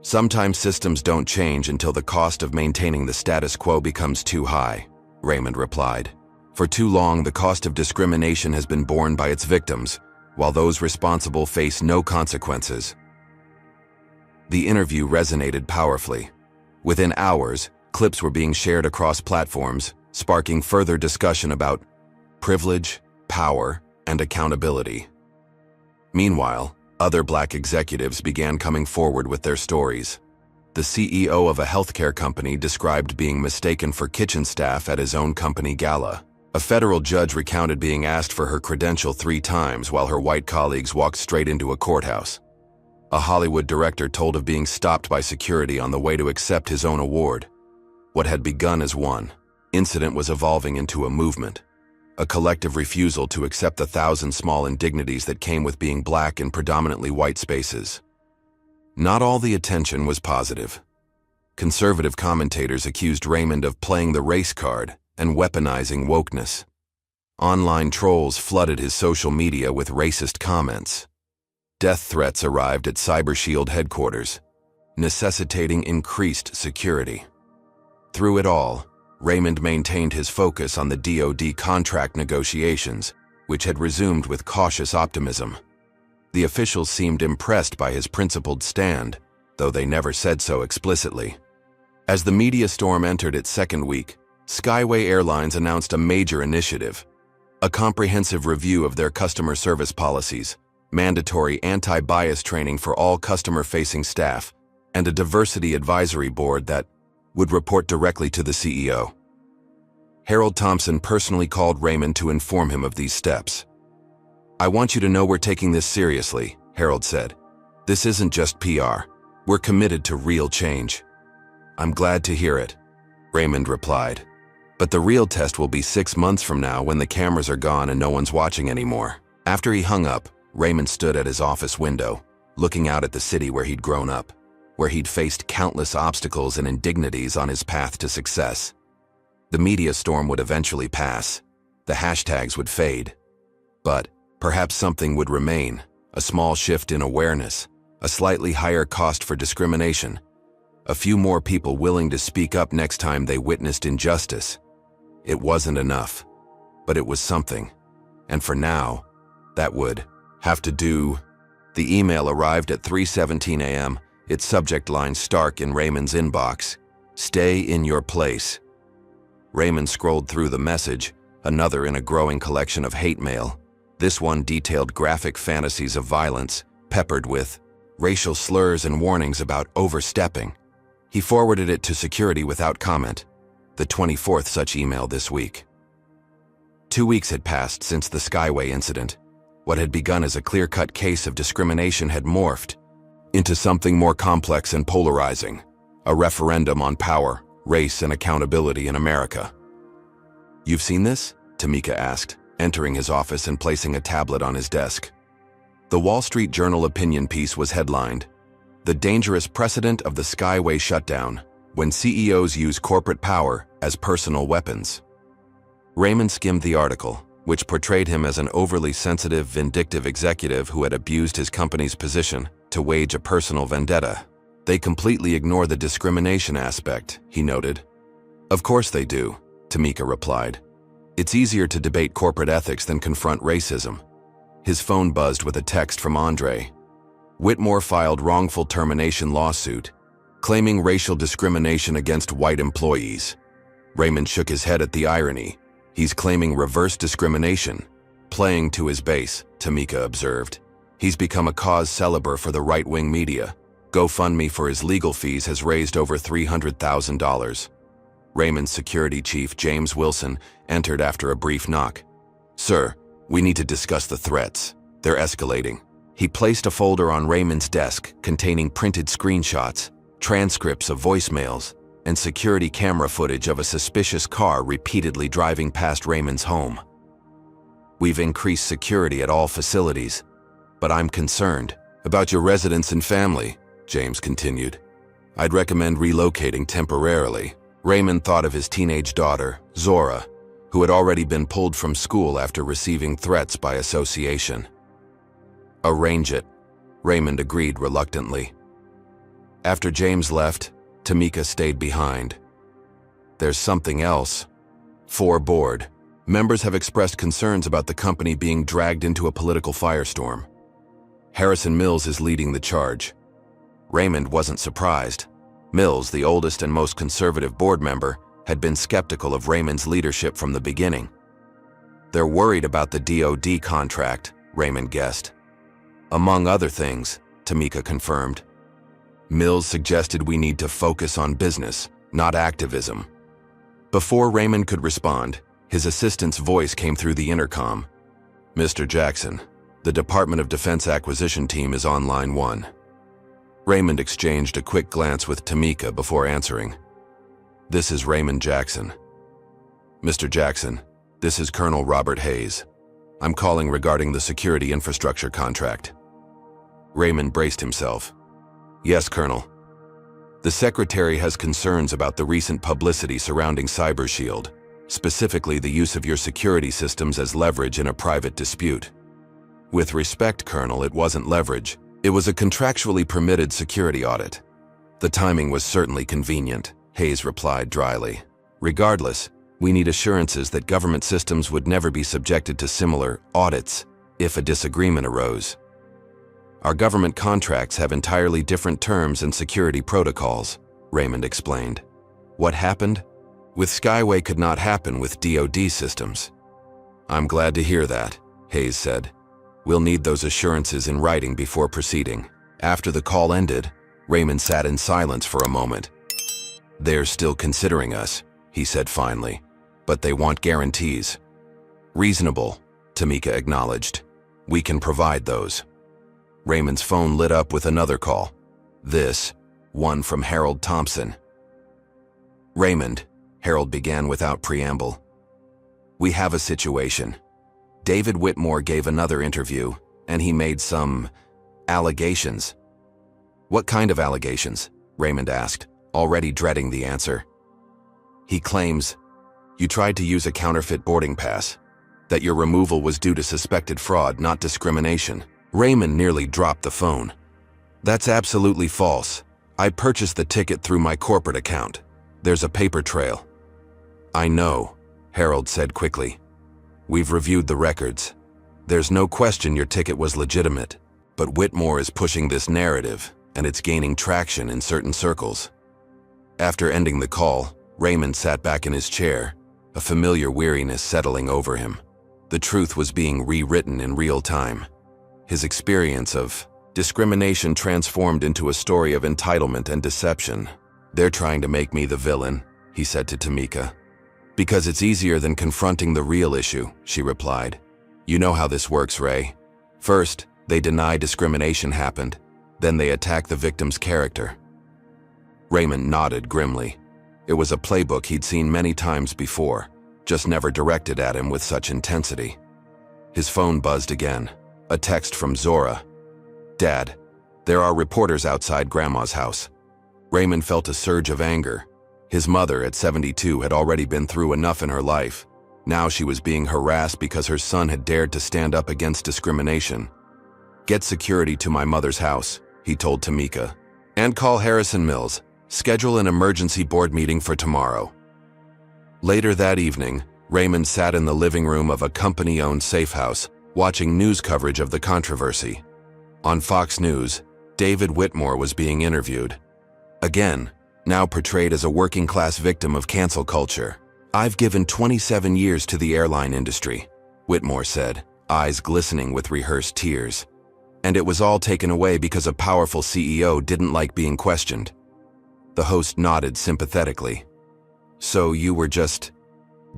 Sometimes systems don't change until the cost of maintaining the status quo becomes too high, Raymond replied. For too long, the cost of discrimination has been borne by its victims, while those responsible face no consequences. The interview resonated powerfully. Within hours, clips were being shared across platforms, sparking further discussion about privilege, power, and accountability. Meanwhile, other Black executives began coming forward with their stories. The CEO of a healthcare company described being mistaken for kitchen staff at his own company gala. A federal judge recounted being asked for her credential 3 times while her white colleagues walked straight into a courthouse. A Hollywood director told of being stopped by security on the way to accept his own award. What had begun as one incident was evolving into a movement. A collective refusal to accept the 1,000 small indignities that came with being Black in predominantly white spaces. Not all the attention was positive. Conservative commentators accused Raymond of playing the race card and weaponizing wokeness. Online trolls flooded his social media with racist comments. Death threats arrived at CyberShield headquarters, necessitating increased security. Through it all, Raymond maintained his focus on the DoD contract negotiations, which had resumed with cautious optimism. The officials seemed impressed by his principled stand, though they never said so explicitly. As the media storm entered its second week, Skyway Airlines announced a major initiative: a comprehensive review of their customer service policies, mandatory anti-bias training for all customer-facing staff, and a diversity advisory board that would report directly to the CEO. Harold Thompson personally called Raymond to inform him of these steps. "I want you to know we're taking this seriously," Harold said. "This isn't just PR. We're committed to real change." "I'm glad to hear it," Raymond replied. "But the real test will be 6 months from now when the cameras are gone and no one's watching anymore." After he hung up, Raymond stood at his office window, looking out at the city where he'd grown up, where he'd faced countless obstacles and indignities on his path to success. The media storm would eventually pass. The hashtags would fade. But perhaps something would remain: a small shift in awareness, a slightly higher cost for discrimination, a few more people willing to speak up next time they witnessed injustice. It wasn't enough, but it was something. And for now, that would have to do. The email arrived at 3:17 a.m., its subject line stark in Raymond's inbox: "Stay in your place." Raymond scrolled through the message, another in a growing collection of hate mail. This one detailed graphic fantasies of violence, peppered with racial slurs and warnings about overstepping. He forwarded it to security without comment, the 24th such email this week. 2 weeks had passed since the Skyway incident. What had begun as a clear-cut case of discrimination had morphed into something more complex and polarizing: a referendum on power, race, and accountability in America. "You've seen this?" Tamika asked, entering his office and placing a tablet on his desk. The Wall Street Journal opinion piece was headlined, "The Dangerous Precedent of the Skyway Shutdown, When CEOs Use Corporate Power as Personal Weapons." Raymond skimmed the article, which portrayed him as an overly sensitive, vindictive executive who had abused his company's position to wage a personal vendetta. "They completely ignore the discrimination aspect," he noted. "Of course they do," Tamika replied. "It's easier to debate corporate ethics than confront racism." His phone buzzed with a text from Andre. Whitmore filed wrongful termination lawsuit, claiming racial discrimination against white employees. Raymond shook his head at the irony. "He's claiming reverse discrimination." "Playing to his base," Tamika observed. "He's become a cause célèbre for the right-wing media. GoFundMe for his legal fees has raised over $300,000. Raymond's security chief, James Wilson, entered after a brief knock. "Sir, we need to discuss the threats. They're escalating." He placed a folder on Raymond's desk containing printed screenshots, transcripts of voicemails, and security camera footage of a suspicious car repeatedly driving past Raymond's home. "We've increased security at all facilities, but I'm concerned about your residents and family," James continued. "I'd recommend relocating temporarily." Raymond thought of his teenage daughter, Zora, who had already been pulled from school after receiving threats by association. "Arrange it," Raymond agreed reluctantly. After James left, Tamika stayed behind. "There's something else." For board, members have expressed concerns about the company being dragged into a political firestorm. Harrison Mills is leading the charge. Raymond wasn't surprised. Mills, the oldest and most conservative board member, had been skeptical of Raymond's leadership from the beginning. "They're worried about the DoD contract," Raymond guessed. "Among other things," Tamika confirmed. Mills suggested we need to focus on business, not activism. Before Raymond could respond, his assistant's voice came through the intercom. "Mr. Jackson, the Department of Defense acquisition team is on line 1. Raymond exchanged a quick glance with Tamika before answering. "This is Raymond Jackson." "Mr. Jackson, this is Colonel Robert Hayes. I'm calling regarding the security infrastructure contract." Raymond braced himself. "Yes, Colonel." "The Secretary has concerns about the recent publicity surrounding CyberShield, specifically the use of your security systems as leverage in a private dispute." "With respect, Colonel, it wasn't leverage. It was a contractually permitted security audit." "The timing was certainly convenient," Hayes replied dryly. Regardless, we need assurances that government systems would never be subjected to similar audits if a disagreement arose. Our government contracts have entirely different terms and security protocols, Raymond explained. What happened with Skyway could not happen with DoD systems. I'm glad to hear that, Hayes said. We'll need those assurances in writing before proceeding. After the call ended, Raymond sat in silence for a moment. They're still considering us, he said finally, but they want guarantees. Reasonable, Tamika acknowledged. We can provide those. Raymond's phone lit up with another call. This, one from Harold Thompson. Raymond, Harold began without preamble. We have a situation. David Whitmore gave another interview, and he made some allegations. What kind of allegations? Raymond asked, already dreading the answer. He claims you tried to use a counterfeit boarding pass, that your removal was due to suspected fraud, not discrimination. Raymond nearly dropped the phone. That's absolutely false. I purchased the ticket through my corporate account. There's a paper trail. I know, Harold said quickly. We've reviewed the records. There's no question your ticket was legitimate, but Whitmore is pushing this narrative, and it's gaining traction in certain circles. After ending the call, Raymond sat back in his chair, a familiar weariness settling over him. The truth was being rewritten in real time. His experience of discrimination transformed into a story of entitlement and deception. They're trying to make me the villain, he said to Tamika. Because it's easier than confronting the real issue, she replied. You know how this works, Ray. First, they deny discrimination happened. Then they attack the victim's character. Raymond nodded grimly. It was a playbook he'd seen many times before, just never directed at him with such intensity. His phone buzzed again. A text from Zora. Dad, there are reporters outside Grandma's house. Raymond felt a surge of anger. His mother, at 72, had already been through enough in her life. Now she was being harassed because her son had dared to stand up against discrimination. Get security to my mother's house, he told Tamika. And call Harrison Mills. Schedule an emergency board meeting for tomorrow. Later that evening, Raymond sat in the living room of a company-owned safe house, watching news coverage of the controversy. On Fox News, David Whitmore was being interviewed. Again, now portrayed as a working-class victim of cancel culture. I've given 27 years to the airline industry, Whitmore said, eyes glistening with rehearsed tears. And it was all taken away because a powerful CEO didn't like being questioned. The host nodded sympathetically. So you were just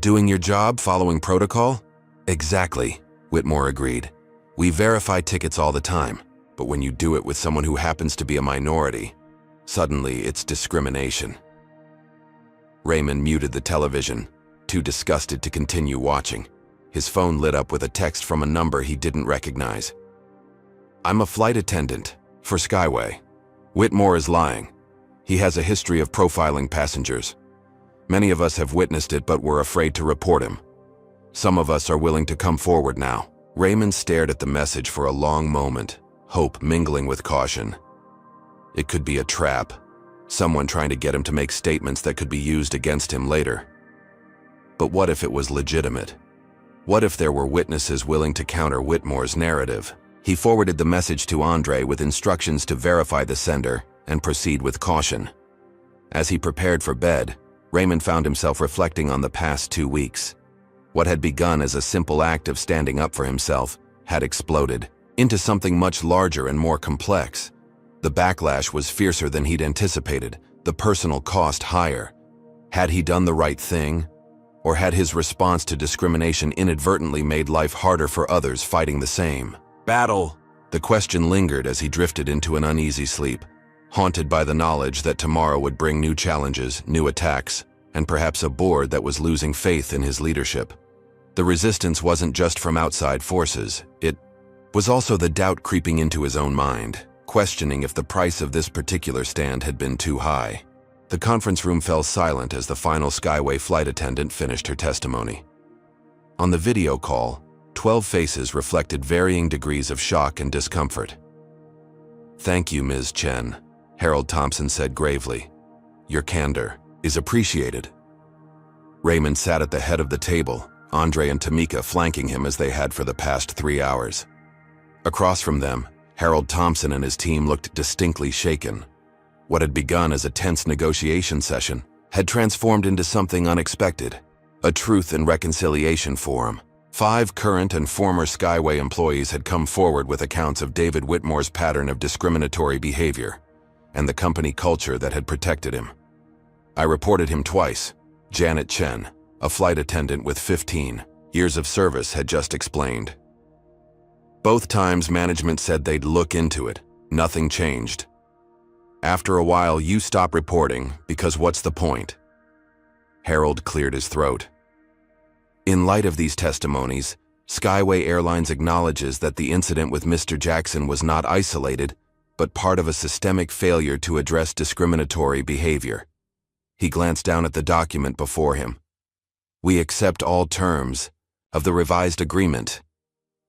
doing your job, following protocol? Exactly, Whitmore agreed. We verify tickets all the time, but when you do it with someone who happens to be a minority, suddenly it's discrimination. Raymond muted the television, too disgusted to continue watching. His phone lit up with a text from a number he didn't recognize. I'm a flight attendant for Skyway. Whitmore is lying. He has a history of profiling passengers. Many of us have witnessed it, but we're afraid to report him. Some of us are willing to come forward now. Raymond stared at the message for a long moment, hope mingling with caution. It could be a trap, someone trying to get him to make statements that could be used against him later. But what if it was legitimate? What if there were witnesses willing to counter Whitmore's narrative? He forwarded the message to Andre with instructions to verify the sender and proceed with caution. As he prepared for bed, Raymond found himself reflecting on the past 2 weeks. What had begun as a simple act of standing up for himself had exploded into something much larger and more complex. The backlash was fiercer than he'd anticipated, the personal cost higher. Had he done the right thing? Or had his response to discrimination inadvertently made life harder for others fighting the same battle? The question lingered as he drifted into an uneasy sleep, haunted by the knowledge that tomorrow would bring new challenges, new attacks, and perhaps a board that was losing faith in his leadership. The resistance wasn't just from outside forces, it was also the doubt creeping into his own mind, questioning if the price of this particular stand had been too high. The conference room fell silent as the final Skyway flight attendant finished her testimony. On the video call, 12 faces reflected varying degrees of shock and discomfort. Thank you, Ms. Chen, Harold Thompson said gravely. Your candor is appreciated. Raymond sat at the head of the table, Andre and Tamika flanking him as they had for the past 3 hours. Across from them, Harold Thompson and his team looked distinctly shaken. What had begun as a tense negotiation session had transformed into something unexpected, a truth and reconciliation forum. 5 current and former Skyway employees had come forward with accounts of David Whitmore's pattern of discriminatory behavior and the company culture that had protected him. I reported him twice. Janet Chen, a flight attendant with 15 years of service, had just explained. Both times management said they'd look into it. Nothing changed. After a while, you stop reporting because what's the point? Harold cleared his throat. In light of these testimonies, Skyway Airlines acknowledges that the incident with Mr. Jackson was not isolated, but part of a systemic failure to address discriminatory behavior. He glanced down at the document before him. We accept all terms of the revised agreement.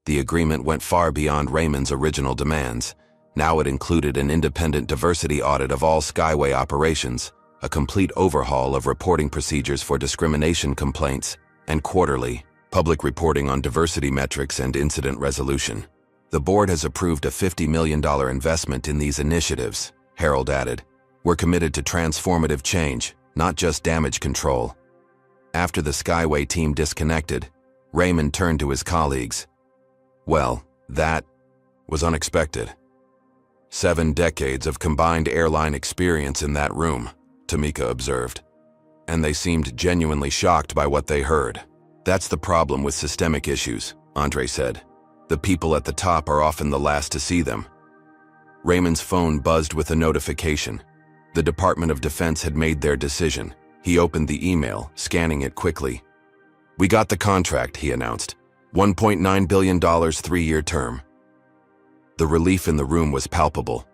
The agreement went far beyond Raymond's original demands. Now it included an independent diversity audit of all Skyway operations, a complete overhaul of reporting procedures for discrimination complaints, and quarterly, public reporting on diversity metrics and incident resolution. The board has approved a $50 million investment in these initiatives, Harold added. We're committed to transformative change, not just damage control. After the Skyway team disconnected, Raymond turned to his colleagues. Well, that was unexpected. 7 decades of combined airline experience in that room, Tamika observed. And they seemed genuinely shocked by what they heard. That's the problem with systemic issues, Andre said. The people at the top are often the last to see them. Raymond's phone buzzed with a notification. The Department of Defense had made their decision. He opened the email, scanning it quickly. We got the contract, he announced. $1.9 billion 3-year term. The relief in the room was palpable.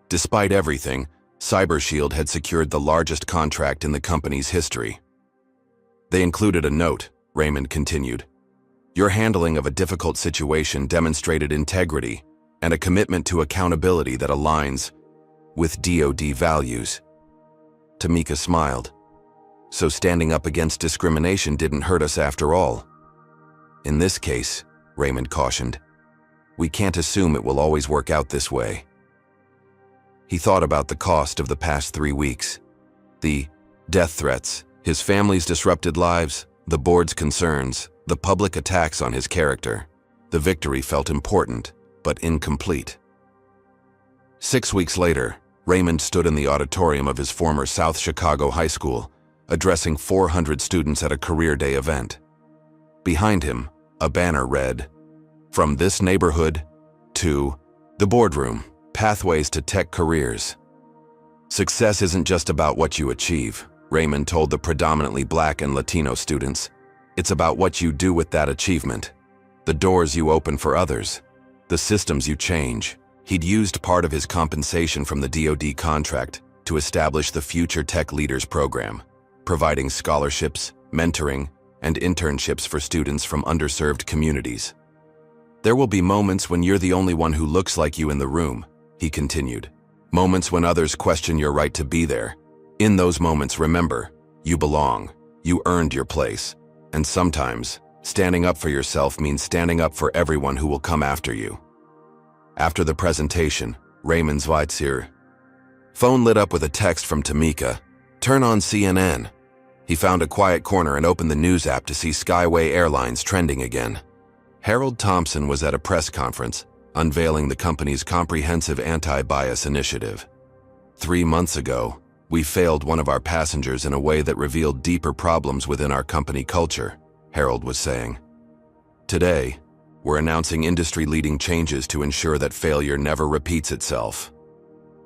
Despite everything, CyberShield had secured the largest contract in the company's history. They included a note, Raymond continued. Your handling of a difficult situation demonstrated integrity and a commitment to accountability that aligns with DoD values. Tamika smiled. So standing up against discrimination didn't hurt us after all. In this case, Raymond cautioned, we can't assume it will always work out this way. He thought about the cost of the past 3 weeks. The death threats, his family's disrupted lives, the board's concerns, the public attacks on his character. The victory felt important, but incomplete. 6 weeks later, Raymond stood in the auditorium of his former South Chicago high school, addressing 400 students at a career day event. Behind him, a banner read, From this neighborhood to the boardroom, pathways to tech careers. Success isn't just about what you achieve, Raymond told the predominantly Black and Latino students. It's about what you do with that achievement, the doors you open for others, the systems you change. He'd used part of his compensation from the DoD contract to establish the Future Tech Leaders program, providing scholarships, mentoring, and internships for students from underserved communities. There will be moments when you're the only one who looks like you in the room, he continued. Moments when others question your right to be there. In those moments, remember, you belong, you earned your place. And sometimes, standing up for yourself means standing up for everyone who will come after you. After the presentation, Raymond's Weitzier phone lit up with a text from Tamika. Turn on CNN. He found a quiet corner and opened the news app to see Skyway Airlines trending again. Harold Thompson was at a press conference, unveiling the company's comprehensive anti-bias initiative. 3 months ago, we failed one of our passengers in a way that revealed deeper problems within our company culture, Harold was saying. Today, we're announcing industry-leading changes to ensure that failure never repeats itself.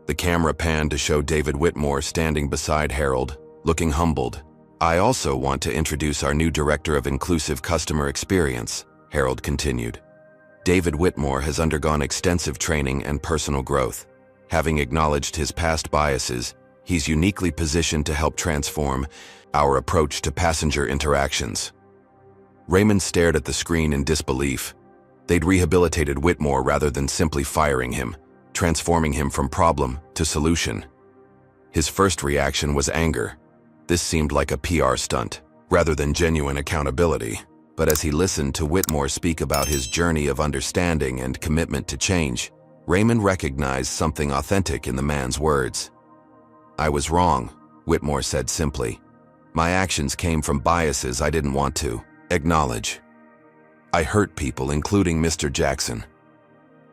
The camera panned to show David Whitmore standing beside Harold, looking humbled. I also want to introduce our new Director of Inclusive Customer Experience, Harold continued. David Whitmore has undergone extensive training and personal growth. Having acknowledged his past biases, he's uniquely positioned to help transform our approach to passenger interactions. Raymond stared at the screen in disbelief. They'd rehabilitated Whitmore rather than simply firing him, transforming him from problem to solution. His first reaction was anger. This seemed like a PR stunt, rather than genuine accountability. But as he listened to Whitmore speak about his journey of understanding and commitment to change, Raymond recognized something authentic in the man's words. "I was wrong," Whitmore said simply. "My actions came from biases I didn't want to acknowledge. I hurt people, including Mr. Jackson.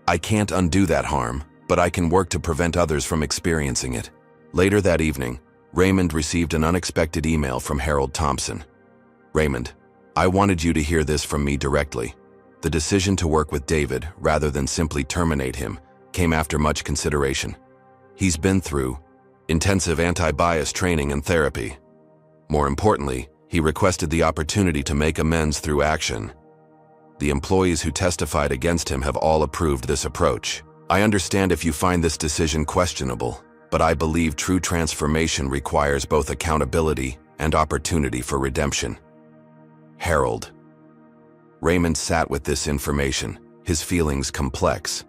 I can't undo that harm, but I can work to prevent others from experiencing it." Later that evening, Raymond received an unexpected email from Harold Thompson. "Raymond, I wanted you to hear this from me directly. The decision to work with David, rather than simply terminate him, came after much consideration. He's been through intensive anti-bias training and therapy. More importantly, he requested the opportunity to make amends through action. The employees who testified against him have all approved this approach. I understand if you find this decision questionable, but I believe true transformation requires both accountability and opportunity for redemption. Harold." Raymond sat with this information, his feelings complex.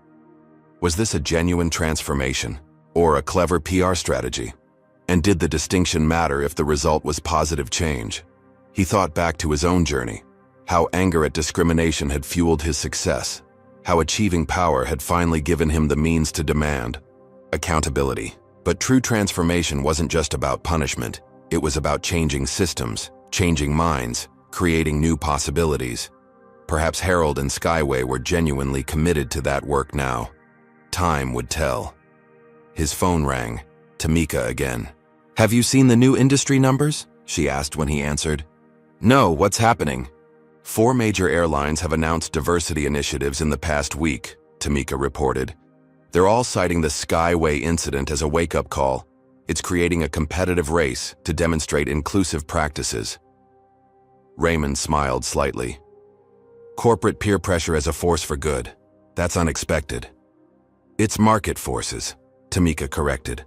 Was this a genuine transformation, or a clever PR strategy? And did the distinction matter if the result was positive change? He thought back to his own journey, how anger at discrimination had fueled his success, how achieving power had finally given him the means to demand accountability. But true transformation wasn't just about punishment. It was about changing systems, changing minds, creating new possibilities. Perhaps Harold and Skyway were genuinely committed to that work now. Time would tell. His phone rang. Tamika again. "Have you seen the new industry numbers?" she asked when he answered. "No, what's happening?" "4 major airlines have announced diversity initiatives in the past week," Tamika reported. "They're all citing the Skyway incident as a wake-up call. It's creating a competitive race to demonstrate inclusive practices." Raymond smiled slightly. "Corporate peer pressure as a force for good. That's unexpected." "It's market forces," Tamika corrected.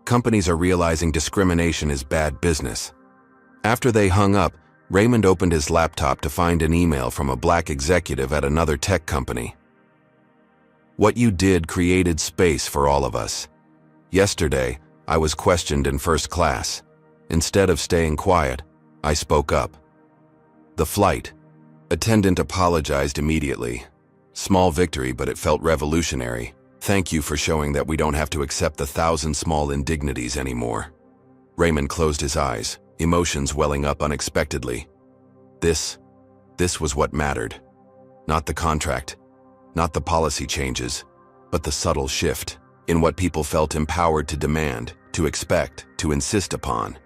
"Companies are realizing discrimination is bad business." After they hung up, Raymond opened his laptop to find an email from a black executive at another tech company. "What you did created space for all of us. Yesterday, I was questioned in first class. Instead of staying quiet, I spoke up. The flight attendant apologized immediately. Small victory, but it felt revolutionary. Thank you for showing that we don't have to accept the 1,000 small indignities anymore." Raymond closed his eyes, emotions welling up unexpectedly. This was what mattered. Not the contract, not the policy changes, but the subtle shift in what people felt empowered to demand, to expect, to insist upon.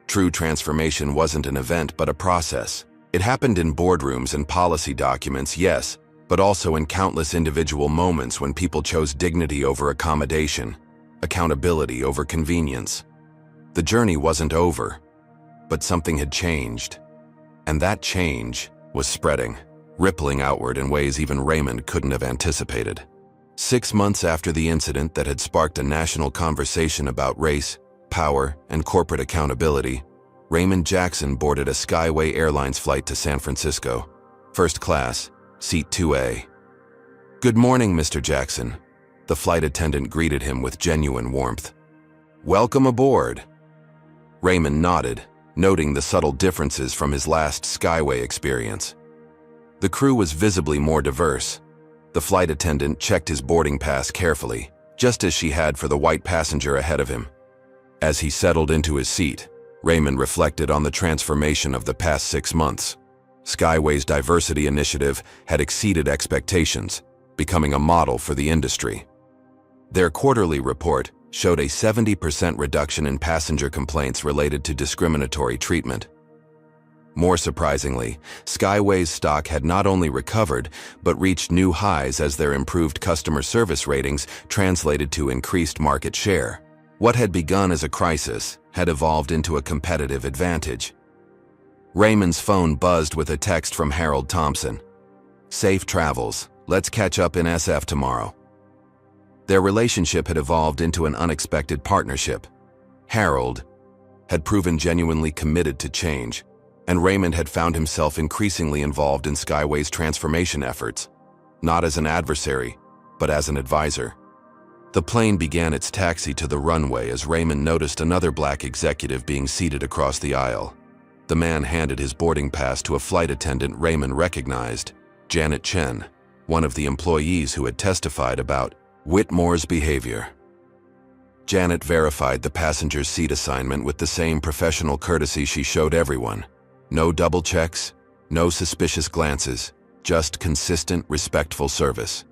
True transformation wasn't an event, but a process. It happened in boardrooms and policy documents, yes, but also in countless individual moments when people chose dignity over accommodation, accountability over convenience. The journey wasn't over, but something had changed. And that change was spreading, rippling outward in ways even Raymond couldn't have anticipated. 6 months after the incident that had sparked a national conversation about race, power, and corporate accountability, Raymond Jackson boarded a Skyway Airlines flight to San Francisco. First class, seat 2A. "Good morning, Mr. Jackson." The flight attendant greeted him with genuine warmth. "Welcome aboard." Raymond nodded, noting the subtle differences from his last Skyway experience. The crew was visibly more diverse. The flight attendant checked his boarding pass carefully, just as she had for the white passenger ahead of him. As he settled into his seat, Raymond reflected on the transformation of the past 6 months. Skyway's diversity initiative had exceeded expectations, becoming a model for the industry. Their quarterly report showed a 70% reduction in passenger complaints related to discriminatory treatment. More surprisingly, Skyway's stock had not only recovered, but reached new highs as their improved customer service ratings translated to increased market share. What had begun as a crisis had evolved into a competitive advantage. Raymond's phone buzzed with a text from Harold Thompson. "Safe travels. Let's catch up in SF tomorrow." Their relationship had evolved into an unexpected partnership. Harold had proven genuinely committed to change, and Raymond had found himself increasingly involved in Skyway's transformation efforts, not as an adversary, but as an advisor. The plane began its taxi to the runway as Raymond noticed another black executive being seated across the aisle. The man handed his boarding pass to a flight attendant Raymond recognized, Janet Chen, one of the employees who had testified about Whitmore's behavior. Janet verified the passenger's seat assignment with the same professional courtesy she showed everyone. No double checks, no suspicious glances, just consistent, respectful service.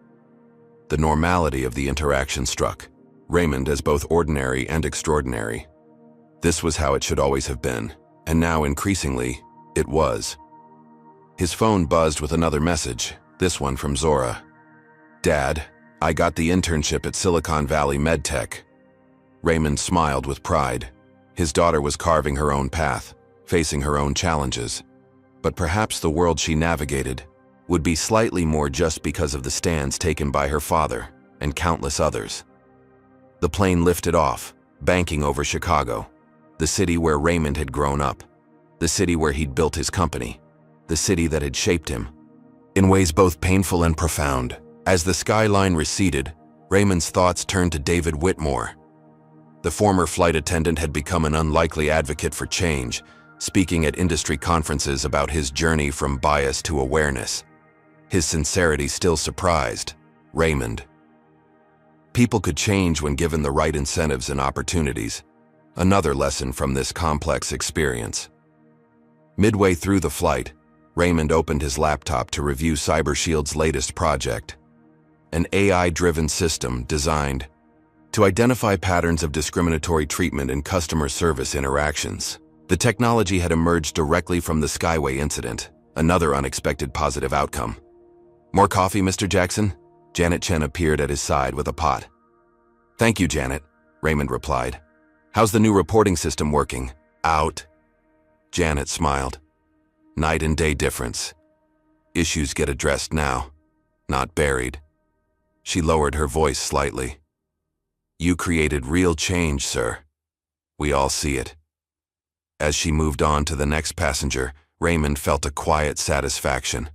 The normality of the interaction struck Raymond as both ordinary and extraordinary. This was how it should always have been, and now increasingly, it was. His phone buzzed with another message, this one from Zora. Dad, I got the internship at Silicon Valley MedTech. Raymond smiled with pride. His daughter was carving her own path, facing her own challenges. But perhaps the world she navigated would be slightly more just because of the stands taken by her father and countless others. The plane lifted off, banking over Chicago, the city where Raymond had grown up, the city where he'd built his company, the city that had shaped him, in ways both painful and profound. As the skyline receded, Raymond's thoughts turned to David Whitmore. The former flight attendant had become an unlikely advocate for change, speaking at industry conferences about his journey from bias to awareness. His sincerity still surprised Raymond. People could change when given the right incentives and opportunities. Another lesson from this complex experience. Midway through the flight, Raymond opened his laptop to review CyberShield's latest project, an AI-driven system designed to identify patterns of discriminatory treatment in customer service interactions. The technology had emerged directly from the Skyway incident, another unexpected positive outcome. More coffee, Mr. Jackson? Janet Chen appeared at his side with a pot. Thank you, Janet, Raymond replied. How's the new reporting system working? Out. Janet smiled. Night and day difference. Issues get addressed now, not buried. She lowered her voice slightly. You created real change, sir. We all see it. As she moved on to the next passenger, Raymond felt a quiet satisfaction.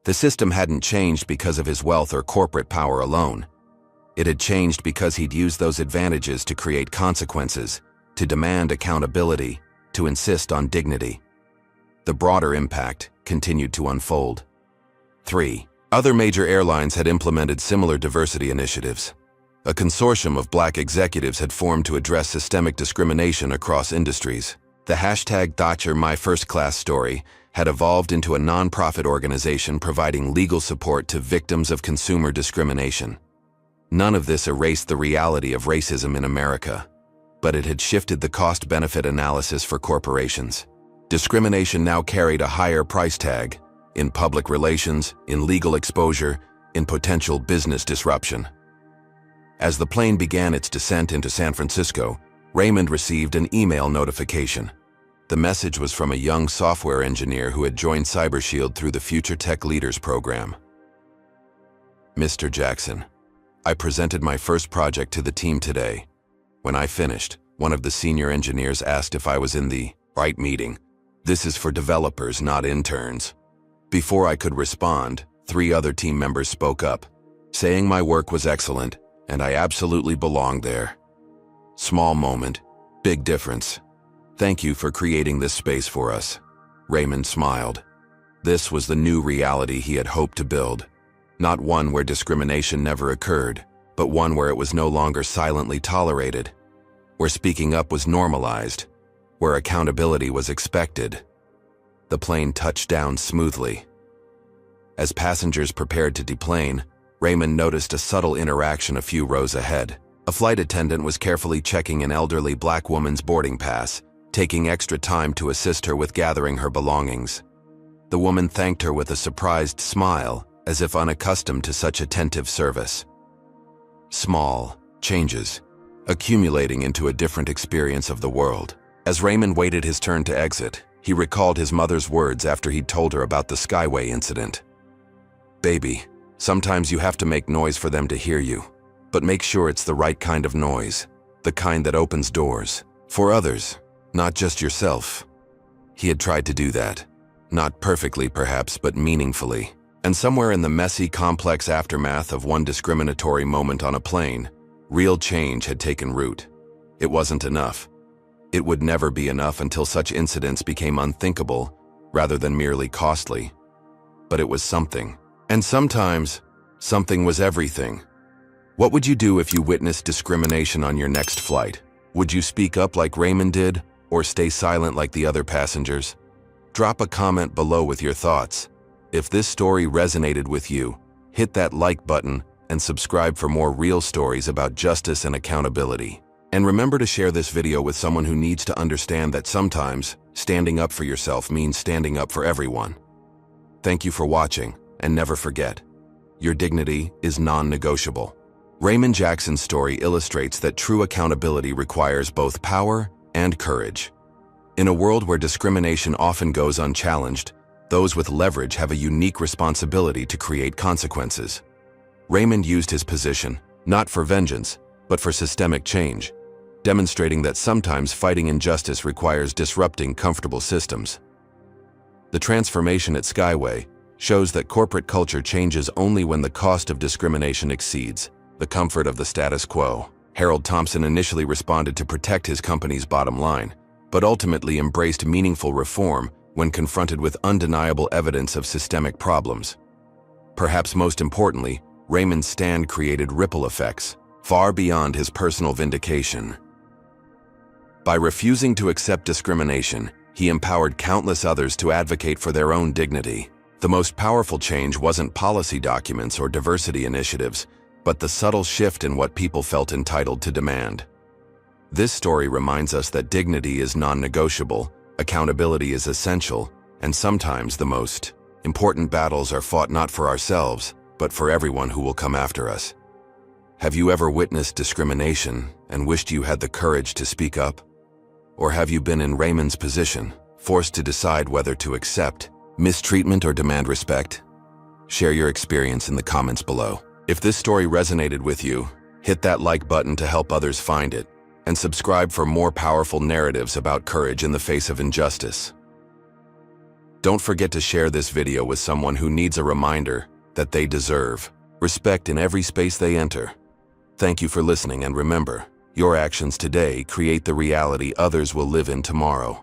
The system hadn't changed because of his wealth or corporate power alone. It had changed because he'd used those advantages to create consequences, to demand accountability, to insist on dignity. The broader impact continued to unfold. 3. Other major airlines had implemented similar diversity initiatives. A consortium of Black executives had formed to address systemic discrimination across industries. The hashtag #MyFirstClassStory had evolved into a nonprofit organization providing legal support to victims of consumer discrimination. None of this erased the reality of racism in America, but it had shifted the cost-benefit analysis for corporations. Discrimination now carried a higher price tag, in public relations, in legal exposure, in potential business disruption. As the plane began its descent into San Francisco, Raymond received an email notification. The message was from a young software engineer who had joined CyberShield through the Future Tech Leaders program. Mr. Jackson, I presented my first project to the team today. When I finished, one of the senior engineers asked if I was in the right meeting. This is for developers, not interns. Before I could respond, 3 other team members spoke up, saying my work was excellent and I absolutely belonged there. Small moment, big difference. Thank you for creating this space for us. Raymond smiled. This was the new reality he had hoped to build. Not one where discrimination never occurred, but one where it was no longer silently tolerated, where speaking up was normalized, where accountability was expected. The plane touched down smoothly. As passengers prepared to deplane, Raymond noticed a subtle interaction a few rows ahead. A flight attendant was carefully checking an elderly Black woman's boarding pass, taking extra time to assist her with gathering her belongings. The woman thanked her with a surprised smile, as if unaccustomed to such attentive service. Small changes, accumulating into a different experience of the world. As Raymond waited his turn to exit, he recalled his mother's words after he'd told her about the Skyway incident. Baby, sometimes you have to make noise for them to hear you, but make sure it's the right kind of noise, the kind that opens doors for others, not just yourself. He had tried to do that, not perfectly perhaps, but meaningfully. And somewhere in the messy, complex aftermath of one discriminatory moment on a plane, real change had taken root. It wasn't enough. It would never be enough until such incidents became unthinkable rather than merely costly. But it was something. And sometimes, something was everything. What would you do if you witnessed discrimination on your next flight? Would you speak up like Raymond did, or stay silent like the other passengers? Drop a comment below with your thoughts. If this story resonated with you, hit that like button and subscribe for more real stories about justice and accountability. And remember to share this video with someone who needs to understand that sometimes standing up for yourself means standing up for everyone. Thank you for watching, and never forget, your dignity is non-negotiable. Raymond Jackson's story illustrates that true accountability requires both power and courage. In a world where discrimination often goes unchallenged, those with leverage have a unique responsibility to create consequences. Raymond used his position, not for vengeance, but for systemic change, demonstrating that sometimes fighting injustice requires disrupting comfortable systems. The transformation at Skyway shows that corporate culture changes only when the cost of discrimination exceeds the comfort of the status quo. Harold Thompson initially responded to protect his company's bottom line, but ultimately embraced meaningful reform when confronted with undeniable evidence of systemic problems. Perhaps most importantly, Raymond's stand created ripple effects, far beyond his personal vindication. By refusing to accept discrimination, he empowered countless others to advocate for their own dignity. The most powerful change wasn't policy documents or diversity initiatives, but the subtle shift in what people felt entitled to demand. This story reminds us that dignity is non-negotiable, accountability is essential, and sometimes the most important battles are fought not for ourselves, but for everyone who will come after us. Have you ever witnessed discrimination and wished you had the courage to speak up? Or have you been in Raymond's position, forced to decide whether to accept mistreatment or demand respect? Share your experience in the comments below. If this story resonated with you, hit that like button to help others find it, and subscribe for more powerful narratives about courage in the face of injustice. Don't forget to share this video with someone who needs a reminder that they deserve respect in every space they enter. Thank you for listening, and remember, your actions today create the reality others will live in tomorrow.